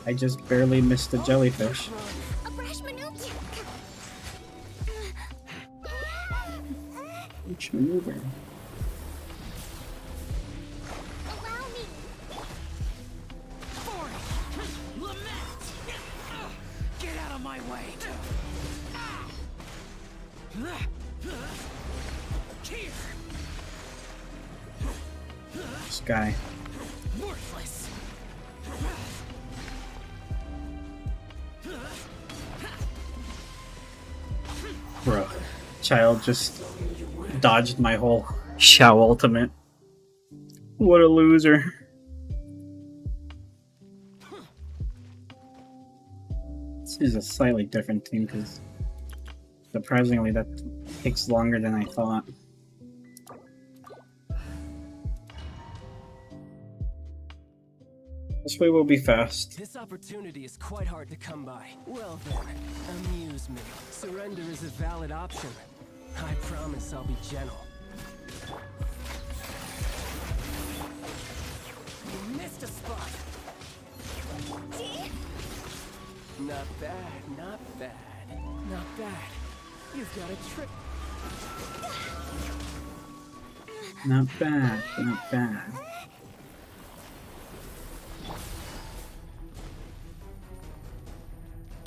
I just barely missed the jellyfish. A brash maneuver. Which maneuver? Allow me. Get out of my way! Here! This guy. Worthless! Bro. Child just dodged my whole Shao ultimate. What a loser. This is a slightly different team because surprisingly that takes longer than I thought. This way will be fast. This opportunity is quite hard to come by. Well then, amuse me. Surrender is a valid option. I promise I'll be gentle. You missed a spot. See? Not bad, not bad, not bad. You've got a trick. Not bad, not bad.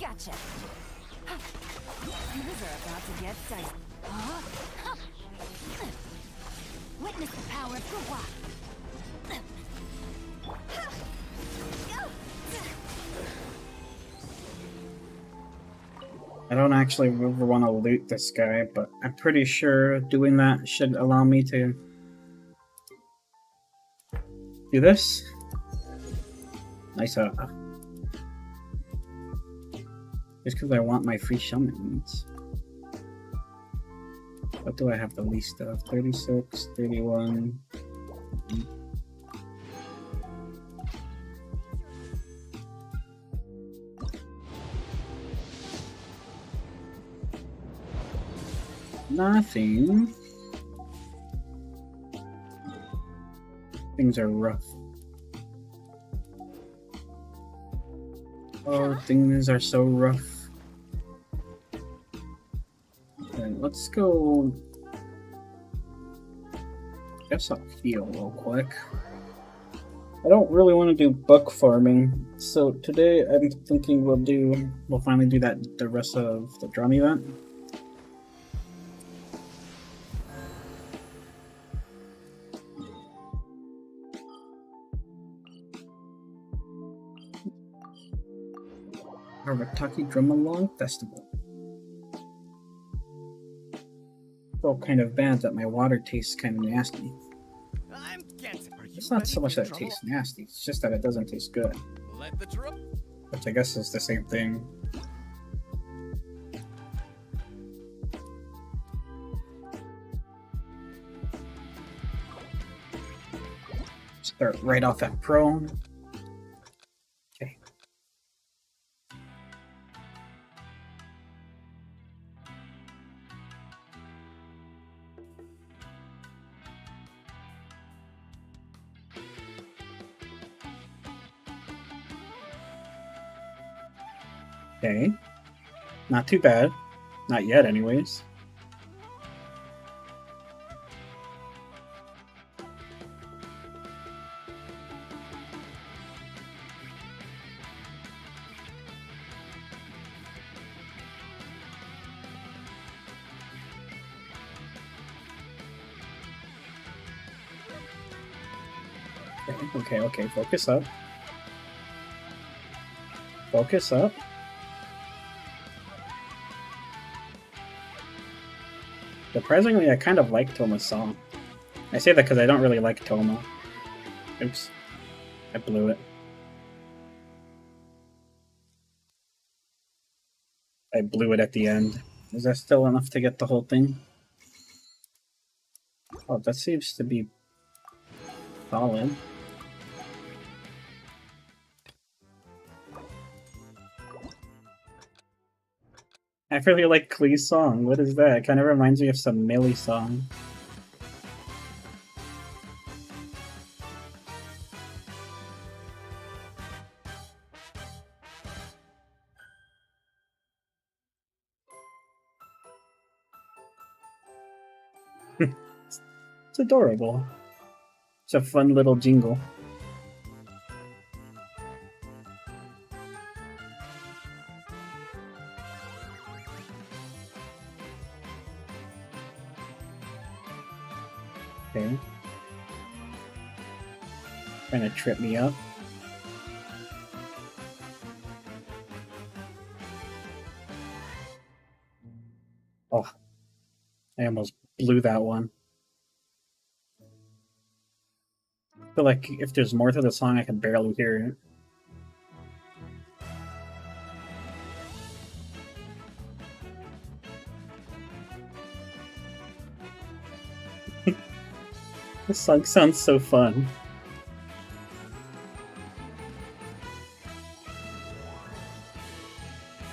Gotcha. These are about to get dicey. Witness the power of Gua. I don't actually ever want to loot this guy, but I'm pretty sure doing that should allow me to do this. Nice. Just because I want my free shaman units. What do I have the least of? 36, 31. Nothing. Things are rough. Oh, things are so rough. Okay, let's go. Guess I'll heal real quick. I don't really want to do buck farming, so today I'm thinking we'll finally do that the rest of the drum event. Arataki Drum Along Festival. I feel kind of bad that my water tastes kind of nasty. I'm Genshin. Are you It's not ready so much for that it trouble? tastes nasty, it's just that it doesn't taste good. Let the drum. which I guess is the same thing. Start right off at prone. Okay. Okay. Not too bad. Not yet, anyways. Okay, focus up. Focus up. Surprisingly, I kind of like Toma's song. I say that because I don't really like Toma. Oops. I blew it. I blew it at the end. Is that still enough to get the whole thing? Oh, that seems to be solid. I really like Klee's song. What is that? It kind of reminds me of some Millie song. It's adorable. It's a fun little jingle. Okay. Trying to trip me up. Oh, I almost blew that one. I feel like if there's more to the song, I can barely hear it. This song sounds so fun.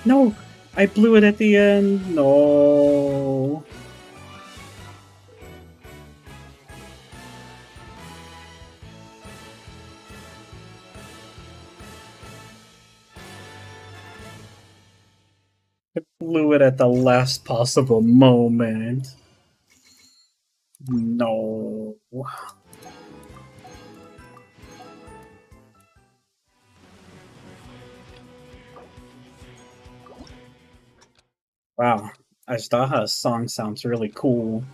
No! I blew it at the end! No! I blew it at the last possible moment. No. Wow, Ashtaha's song sounds really cool.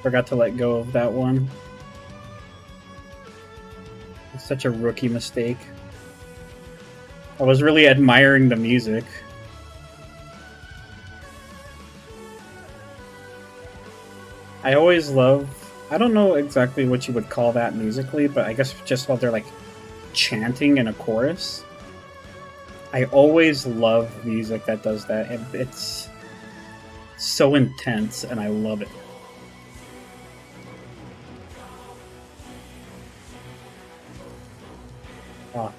Forgot to let go of that one. It's such a rookie mistake. I was really admiring the music. I always love... I don't know exactly what you would call that musically, but I guess just while they're like chanting in a chorus. I always love music that does that. It's so intense and I love it. Ah.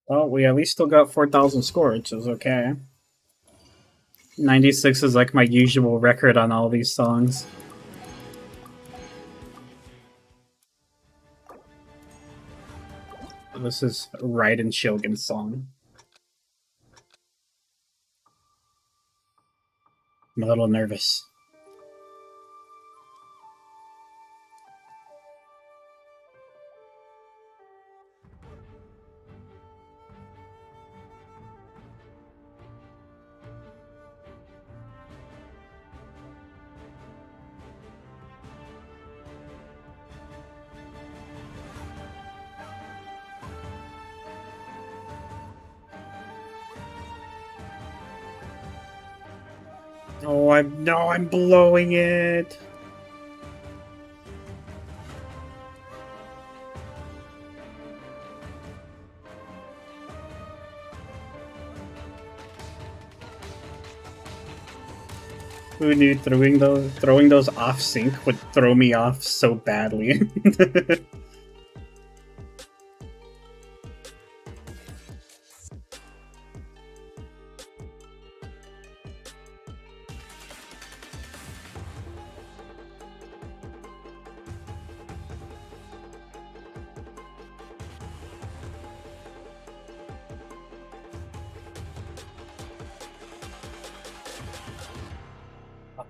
Well, we at least still got 4,000 score, which is okay. 96 is like my usual record on all these songs. This is Raiden Shogun's song. I'm a little nervous. Oh, I'm blowing it. Who knew throwing those off sync would throw me off so badly?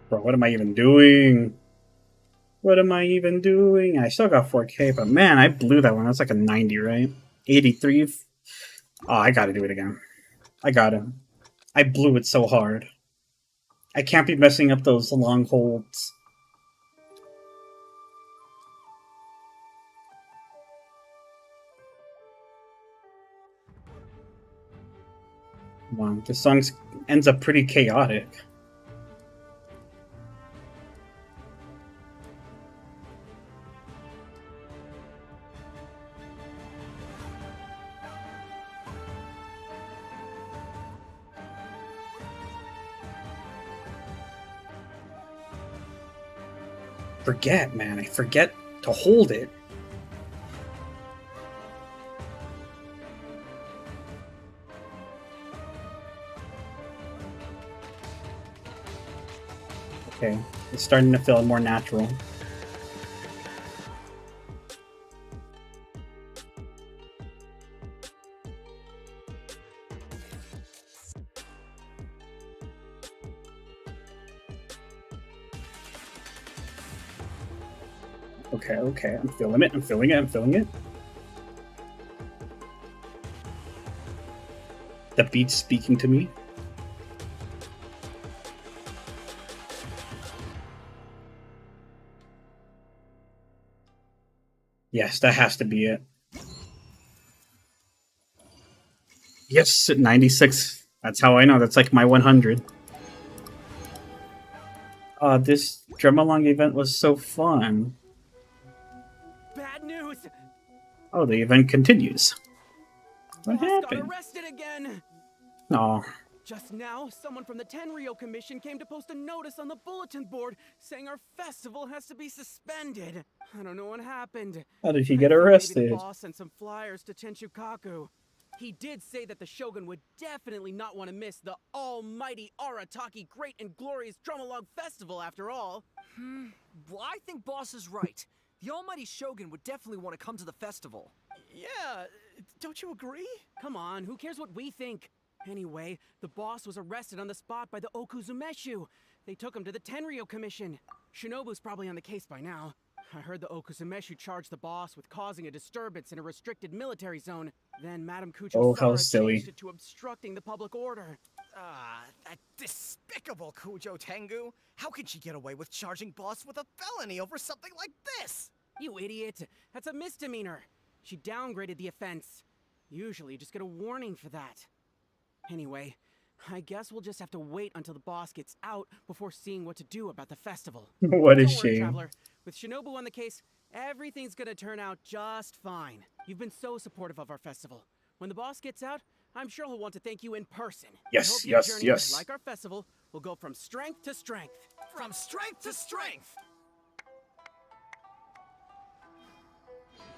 Bro, what am I even doing? What am I even doing? I still got 4K, but man, I blew that one. That's like a 90, right? 83. Oh, I gotta do it again. I gotta. I blew it so hard. I can't be messing up those long holds. Wow, this song ends up pretty chaotic. Forget, man. I forget to hold it. Okay, it's starting to feel more natural. Okay, I'm feeling it, I'm feeling it. The beat's speaking to me. Yes, that has to be it. Yes, 96. That's how I know. That's like my 100. This drum-along event was so fun. Bad news! Oh, the event continues. What Boss happened? got arrested again! Oh, Just now, someone from the Tenryou Commission came to post a notice on the bulletin board saying our festival has to be suspended. I don't know what happened. how did he I get think maybe arrested? the boss sent some flyers to Tenshukaku. He did say that the Shogun would definitely not want to miss the almighty Arataki Great and Glorious Drum-Along Festival after all. Well, I think Boss is right. The almighty Shogun would definitely want to come to the festival. Yeah, don't you agree? Come on, who cares what we think? Anyway, the boss was arrested on the spot by the Okuzumeshu. They took him to the Tenryou Commission. Shinobu's probably on the case by now. I heard the Okuzumeshu charged the boss with causing a disturbance in a restricted military zone. Then Madame Oh, how Kujo-Sara silly. changed it to obstructing the public order. That despicable Kujo Tengu. How could she get away with charging Boss with a felony over something like this? You idiot! That's a misdemeanor. She downgraded the offense. Usually you just get a warning for that. Anyway, I guess we'll just have to wait until the boss gets out before seeing what to do about the festival. What a Don't worry, shame. Traveler. With Shinobu on the case, everything's gonna turn out just fine. You've been so supportive of our festival. When the boss gets out, I'm sure he'll want to thank you in person. Yes, I hope your yes, journey, yes. like our festival, will go from strength to strength. From strength to strength!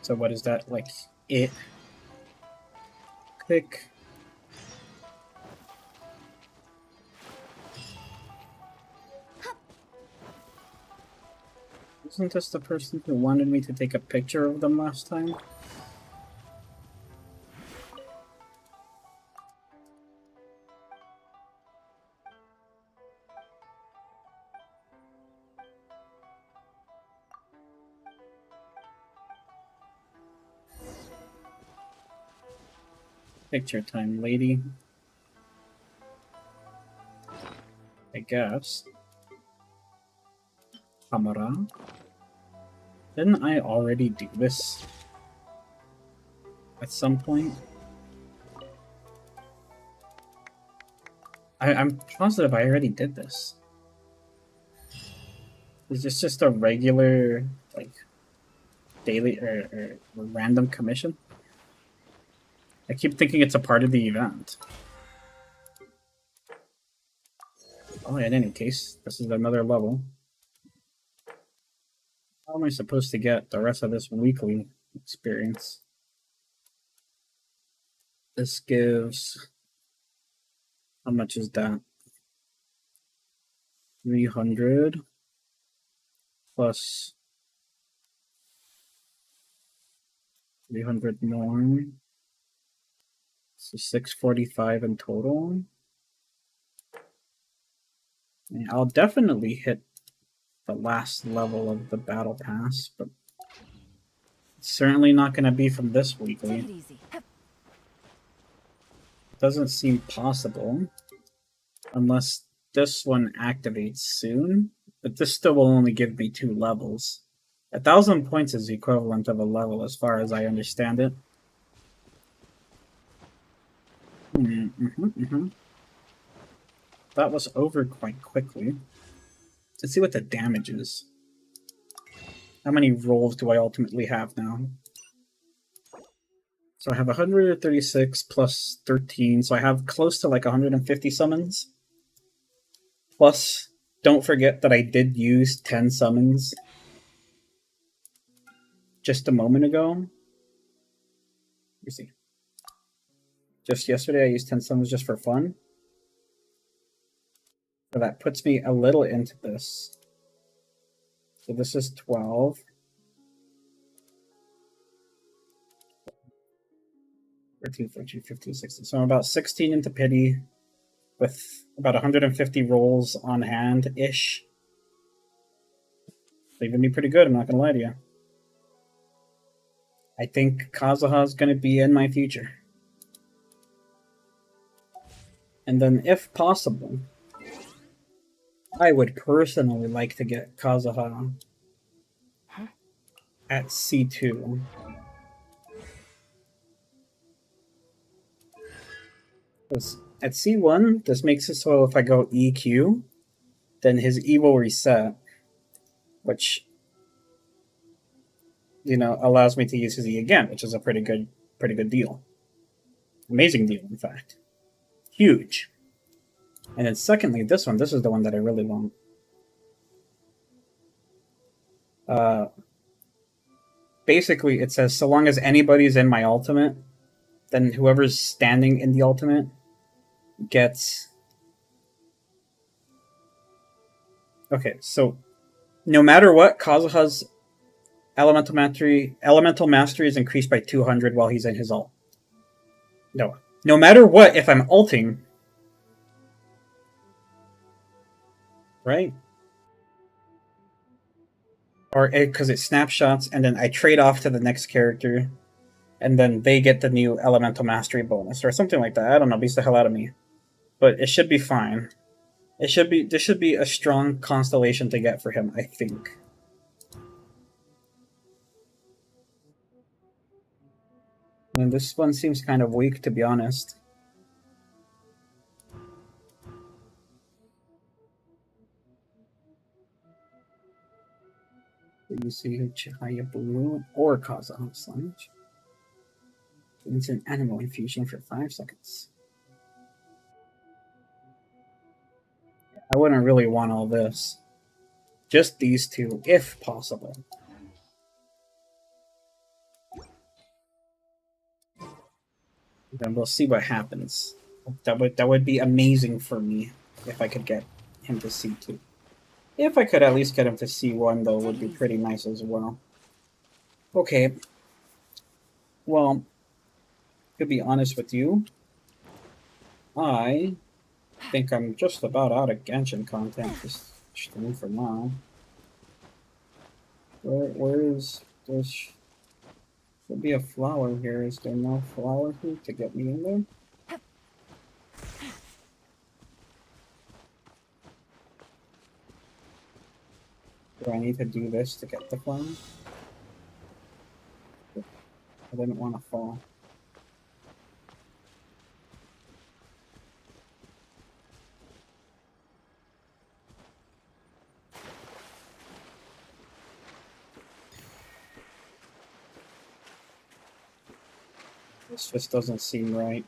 So what is that? Like, it? Click. Isn't this the person who wanted me to take a picture of them last time? Picture time, lady. I guess. Camera. Didn't I already do this at some point? I'm positive I already did this. Is this just a regular, like, daily or random commission? I keep thinking it's a part of the event. Oh, in any case, this is another level. How am I supposed to get the rest of this weekly experience? This gives... How much is that? 300 plus 300 more. So 645 in total. And I'll definitely hit the last level of the battle pass, but it's certainly not going to be from this weekly. Take it easy. Doesn't seem possible unless this one activates soon, but this still will only give me 2 levels. 1,000 points is the equivalent of a level as far as I understand it. That was over quite quickly. Let's see what the damage is. How many rolls do I ultimately have now? So I have 136 plus 13, so I have close to like 150 summons. Plus, don't forget that I did use 10 summons just a moment ago. Let me see. Just yesterday I used 10 summons just for fun. So that puts me a little into this. So this is 12. 13, 14, 15, 16. So I'm about 16 into pity with about 150 rolls on hand-ish. Leaving me pretty good, I'm not going to lie to you. I think Kazuha is going to be in my future. And then, if possible, I would personally like to get Kazuha at C2. Because at C1, this makes it so if I go EQ, then his E will reset, which, you know, allows me to use his E again, which is a pretty good deal. Amazing deal, in fact. Huge. And then secondly, this is the one that I really want. Basically, it says, so long as anybody's in my ultimate, then whoever's standing in the ultimate gets... Okay, so no matter what, Kazuha's elemental mastery is increased by 200 while he's in his ult. No matter what, if I'm ulting, right? Or because it snapshots and then I trade off to the next character and then they get the new elemental mastery bonus or something like that. I don't know, beats the hell out of me. But it should be fine. This should be a strong constellation to get for him, I think. And this one seems kind of weak, to be honest. You see Chihaya Blue or Kazuha Sludge. It's an animal infusion for 5 seconds. I wouldn't really want all this. Just these two, if possible. Then we'll see what happens. That would be amazing for me if I could get him to C2. If I could at least get him to C1, though, would be pretty nice as well. Okay. Well, to be honest with you, I think I'm just about out of Genshin content this stream for now. Where's There'll be a flower here. Is there no flower here to get me in there? Do I need to do this to get the flower? I didn't want to fall. This just doesn't seem right.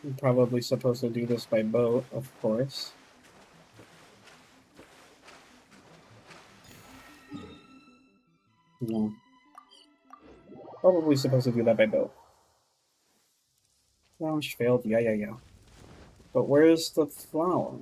I'm probably supposed to do this by boat, of course. No. Probably supposed to do that by boat. Launch failed, yeah. But where's the flower?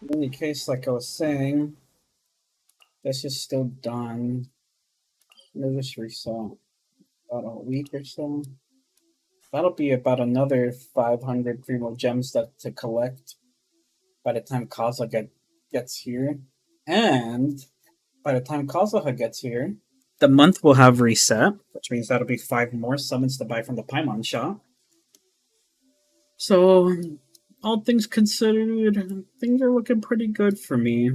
In any case, like I was saying, this is still done. Maybe just reset about a week or so. That'll be about another 500 primo gems to collect by the time Kazuha gets here. And by the time Kazuha gets here, the month will have reset, which means that'll be 5 more summons to buy from the Paimon shop. So, all things considered, things are looking pretty good for me.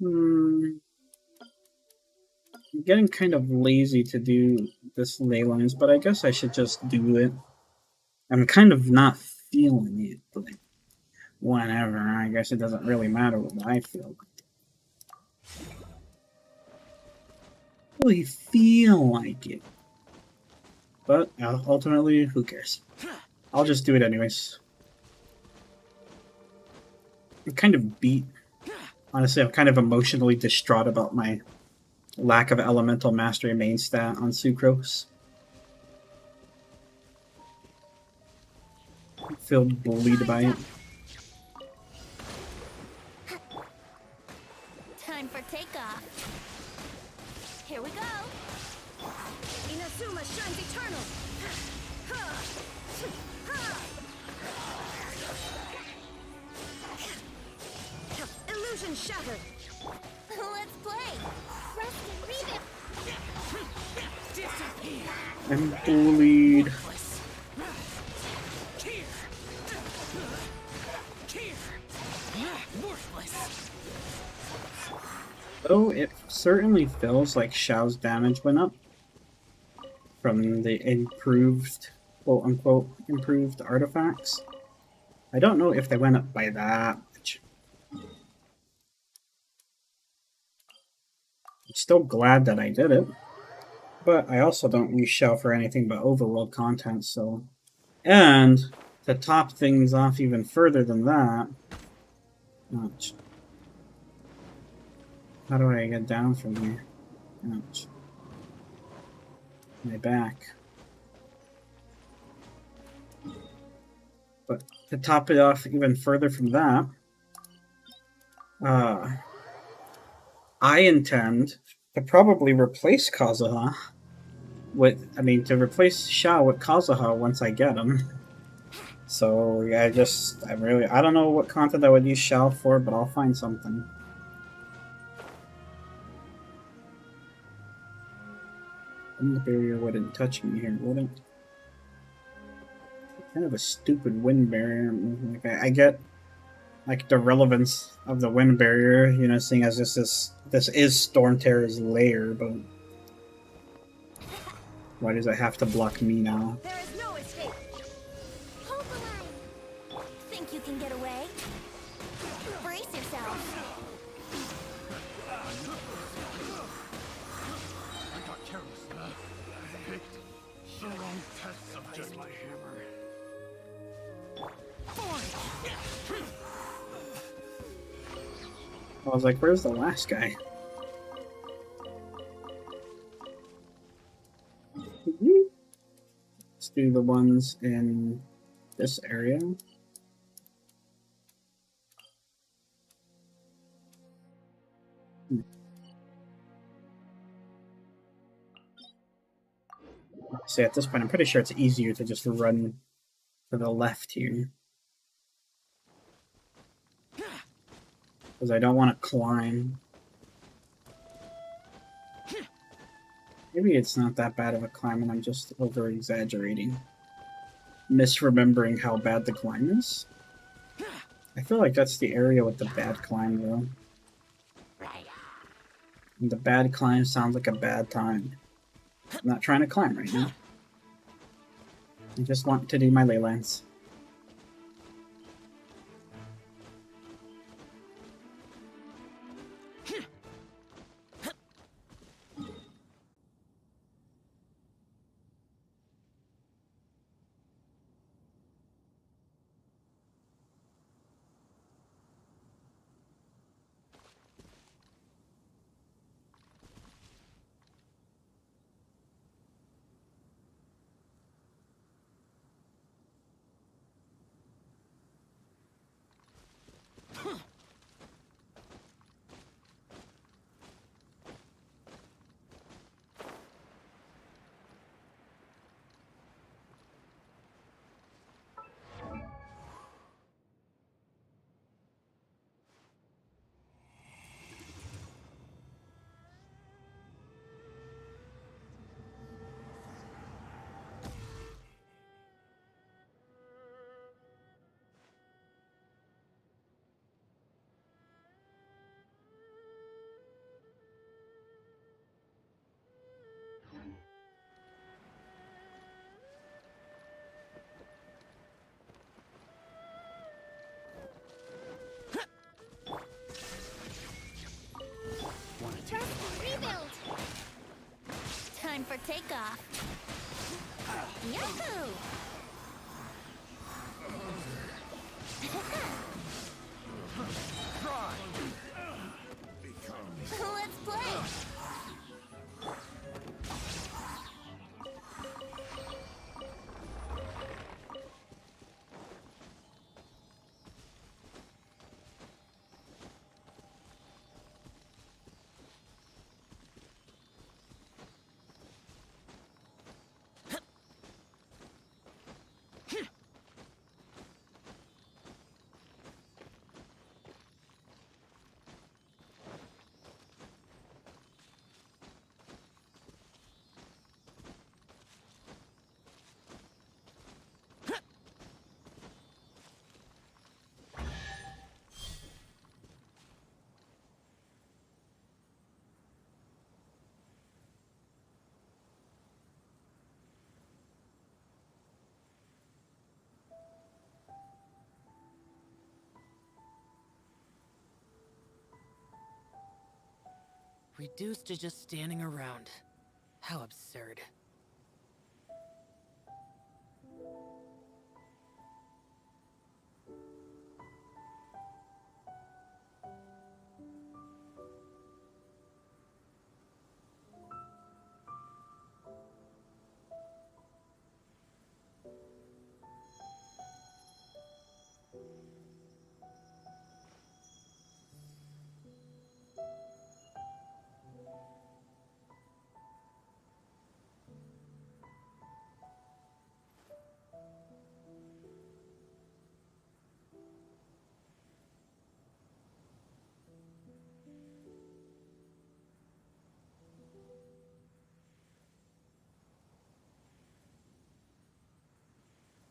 I'm getting kind of lazy to do this ley lines, but I guess I should just do it. I'm kind of not feeling it, but whatever. I guess it doesn't really matter what I feel. Really feel like it. But ultimately, who cares? I'll just do it anyways. I'm kind of beat. Honestly, I'm kind of emotionally distraught about my lack of elemental mastery main stat on Sucrose. I feel bullied by it. Time for takeoff. Here we go. Inazuma shines eternal. Illusion shattered. Let's play. Rest and read it. Disappear. I'm bullied. Though it certainly feels like Xiao's damage went up from the improved, quote-unquote, improved artifacts. I don't know if they went up by that much. I'm still glad that I did it, but I also don't use Xiao for anything but overworld content, so... And to top things off even further than that... Ouch. How do I get down from here? Ouch. My back. But to top it off even further from that, I intend to probably replace Kazuha with, to replace Xiao with Kazuha once I get him. So yeah, I don't know what content I would use Xiao for, but I'll find something. The barrier wouldn't touch me here, would it? Kind of a stupid wind barrier. Like, I get like the relevance of the wind barrier, seeing as this is Stormterror's lair, but why does it have to block me now? There is no escape. Hold the line. Think you can get away? Brace yourself. I got careless. Picked the wrong test subject. My hammer. I was like, where's the last guy? Let's do the ones in this area. So at this point, I'm pretty sure it's easier to just run to the left here. Because I don't want to climb. Maybe it's not that bad of a climb and I'm just over-exaggerating. Misremembering how bad the climb is. I feel like that's the area with the bad climb, though. And the bad climb sounds like a bad time. I'm not trying to climb right now. I just want to do my ley lines. Rebuild! Time for takeoff. Yahoo! Let's play! Reduced to just standing around. How absurd.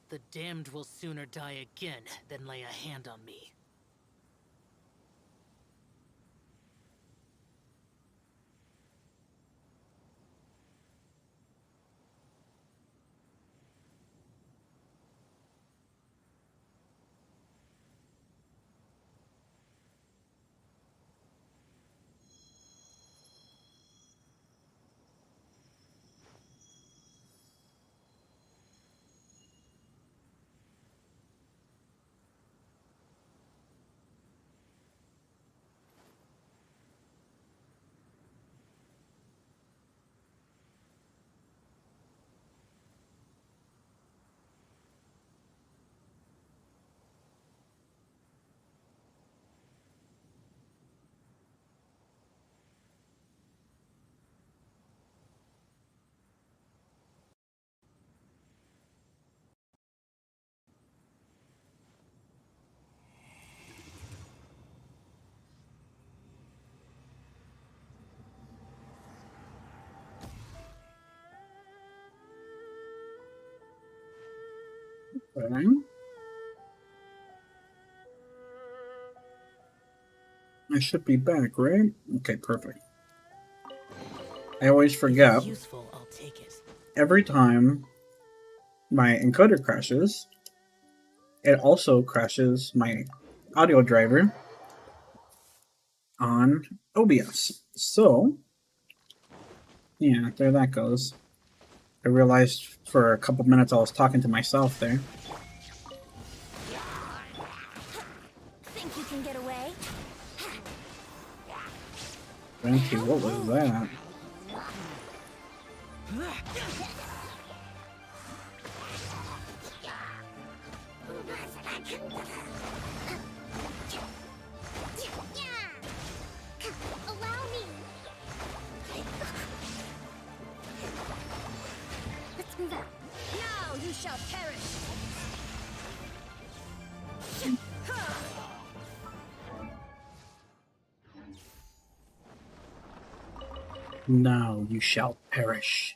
The damned will sooner die again than lay a hand on me. Okay. I should be back, right? Okay, perfect. I always If forget. it's useful, I'll take it. Every time my encoder crashes, it also crashes my audio driver on OBS. So, yeah, there that goes. I realized for a couple minutes I was talking to myself there. Think you can get away? Thank you, what was that? Allow me. Let's move out. Now you shall perish. Now you shall perish.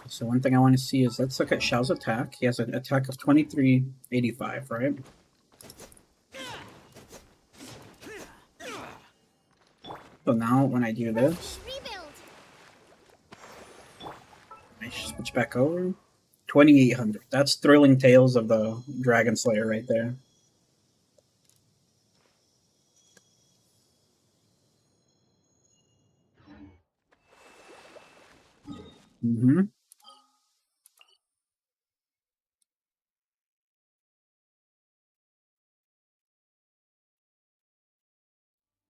So one thing I want to see is, let's look at Xiao's attack. He has an attack of 2385, right? So now when I do this, Rebuild. I switch back over. 2800. That's Thrilling Tales of the Dragon Slayer right there. Mm-hmm.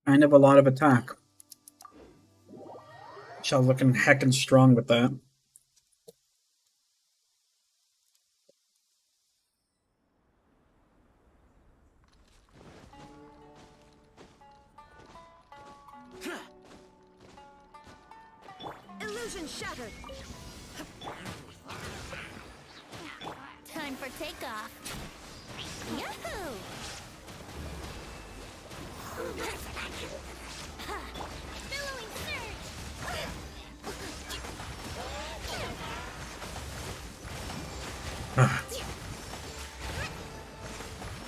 Kind of a lot of attack. Xiao's looking heckin' strong with that. Illusion shattered. Time for takeoff. Yahoo! Billowing surge.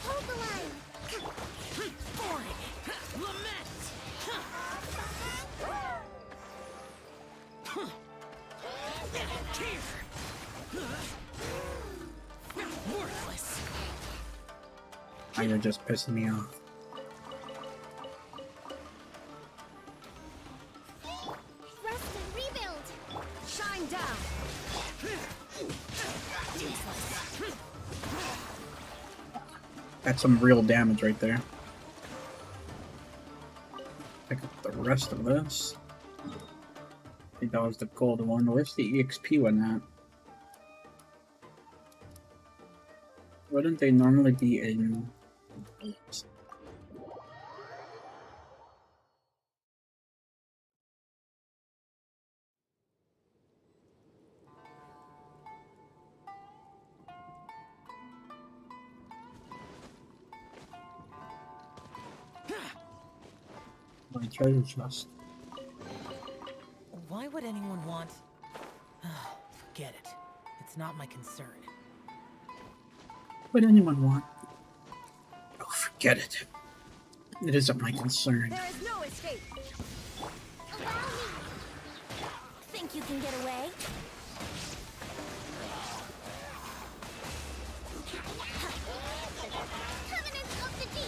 Hold the line. Worthless. Now you're just pissing me off. Rest and rebuild. Shine down. That's some real damage right there. Pick up the rest of this. I think that was the gold one. Where's the EXP one at? Wouldn't they normally be in... my treasure chest? Why would anyone want... Forget it. It's not my concern. What would anyone want? Oh, forget it. It isn't my concern. There is no escape. Allow me. Think you can get away? Covenants of the deep.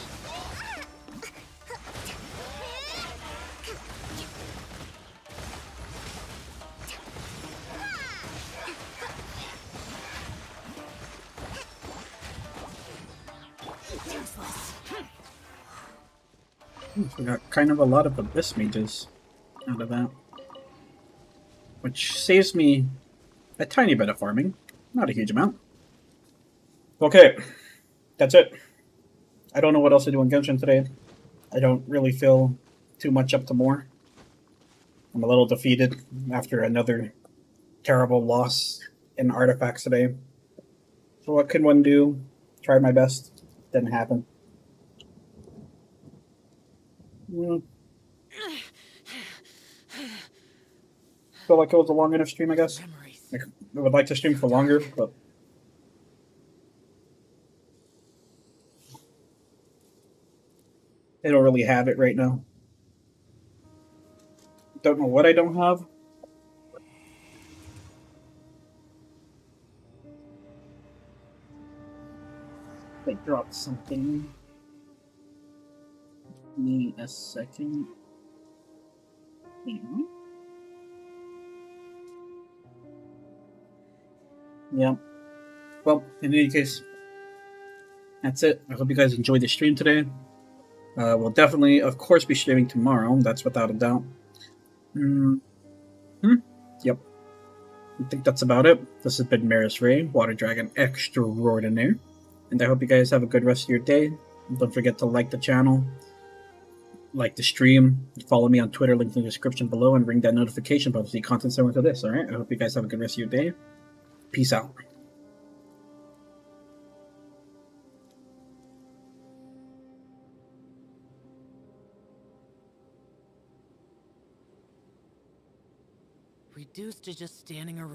We got kind of a lot of abyss mages out of that. Which saves me a tiny bit of farming. Not a huge amount. Okay, that's it. I don't know what else to do in Genshin today. I don't really feel too much up to more. I'm a little defeated after another terrible loss in artifacts today. So what can one do? Tried my best. Didn't happen. Feel like it was a long enough stream, I guess. Memories. I would like to stream for longer, but I don't really have it right now. Don't know what I don't have. I dropped something. Give me a second. Yeah. Well, in any case, that's it. I hope you guys enjoyed the stream today. We'll definitely, of course, be streaming tomorrow. That's without a doubt. Yep. I think that's about it. This has been Maris Rey, Water Dragon Extraordinaire. And I hope you guys have a good rest of your day. Don't forget to like the channel, like the stream, follow me on Twitter, link in the description below, and ring that notification bell to see content similar to this, alright? I hope you guys have a good rest of your day. Peace out. Reduced to just standing around.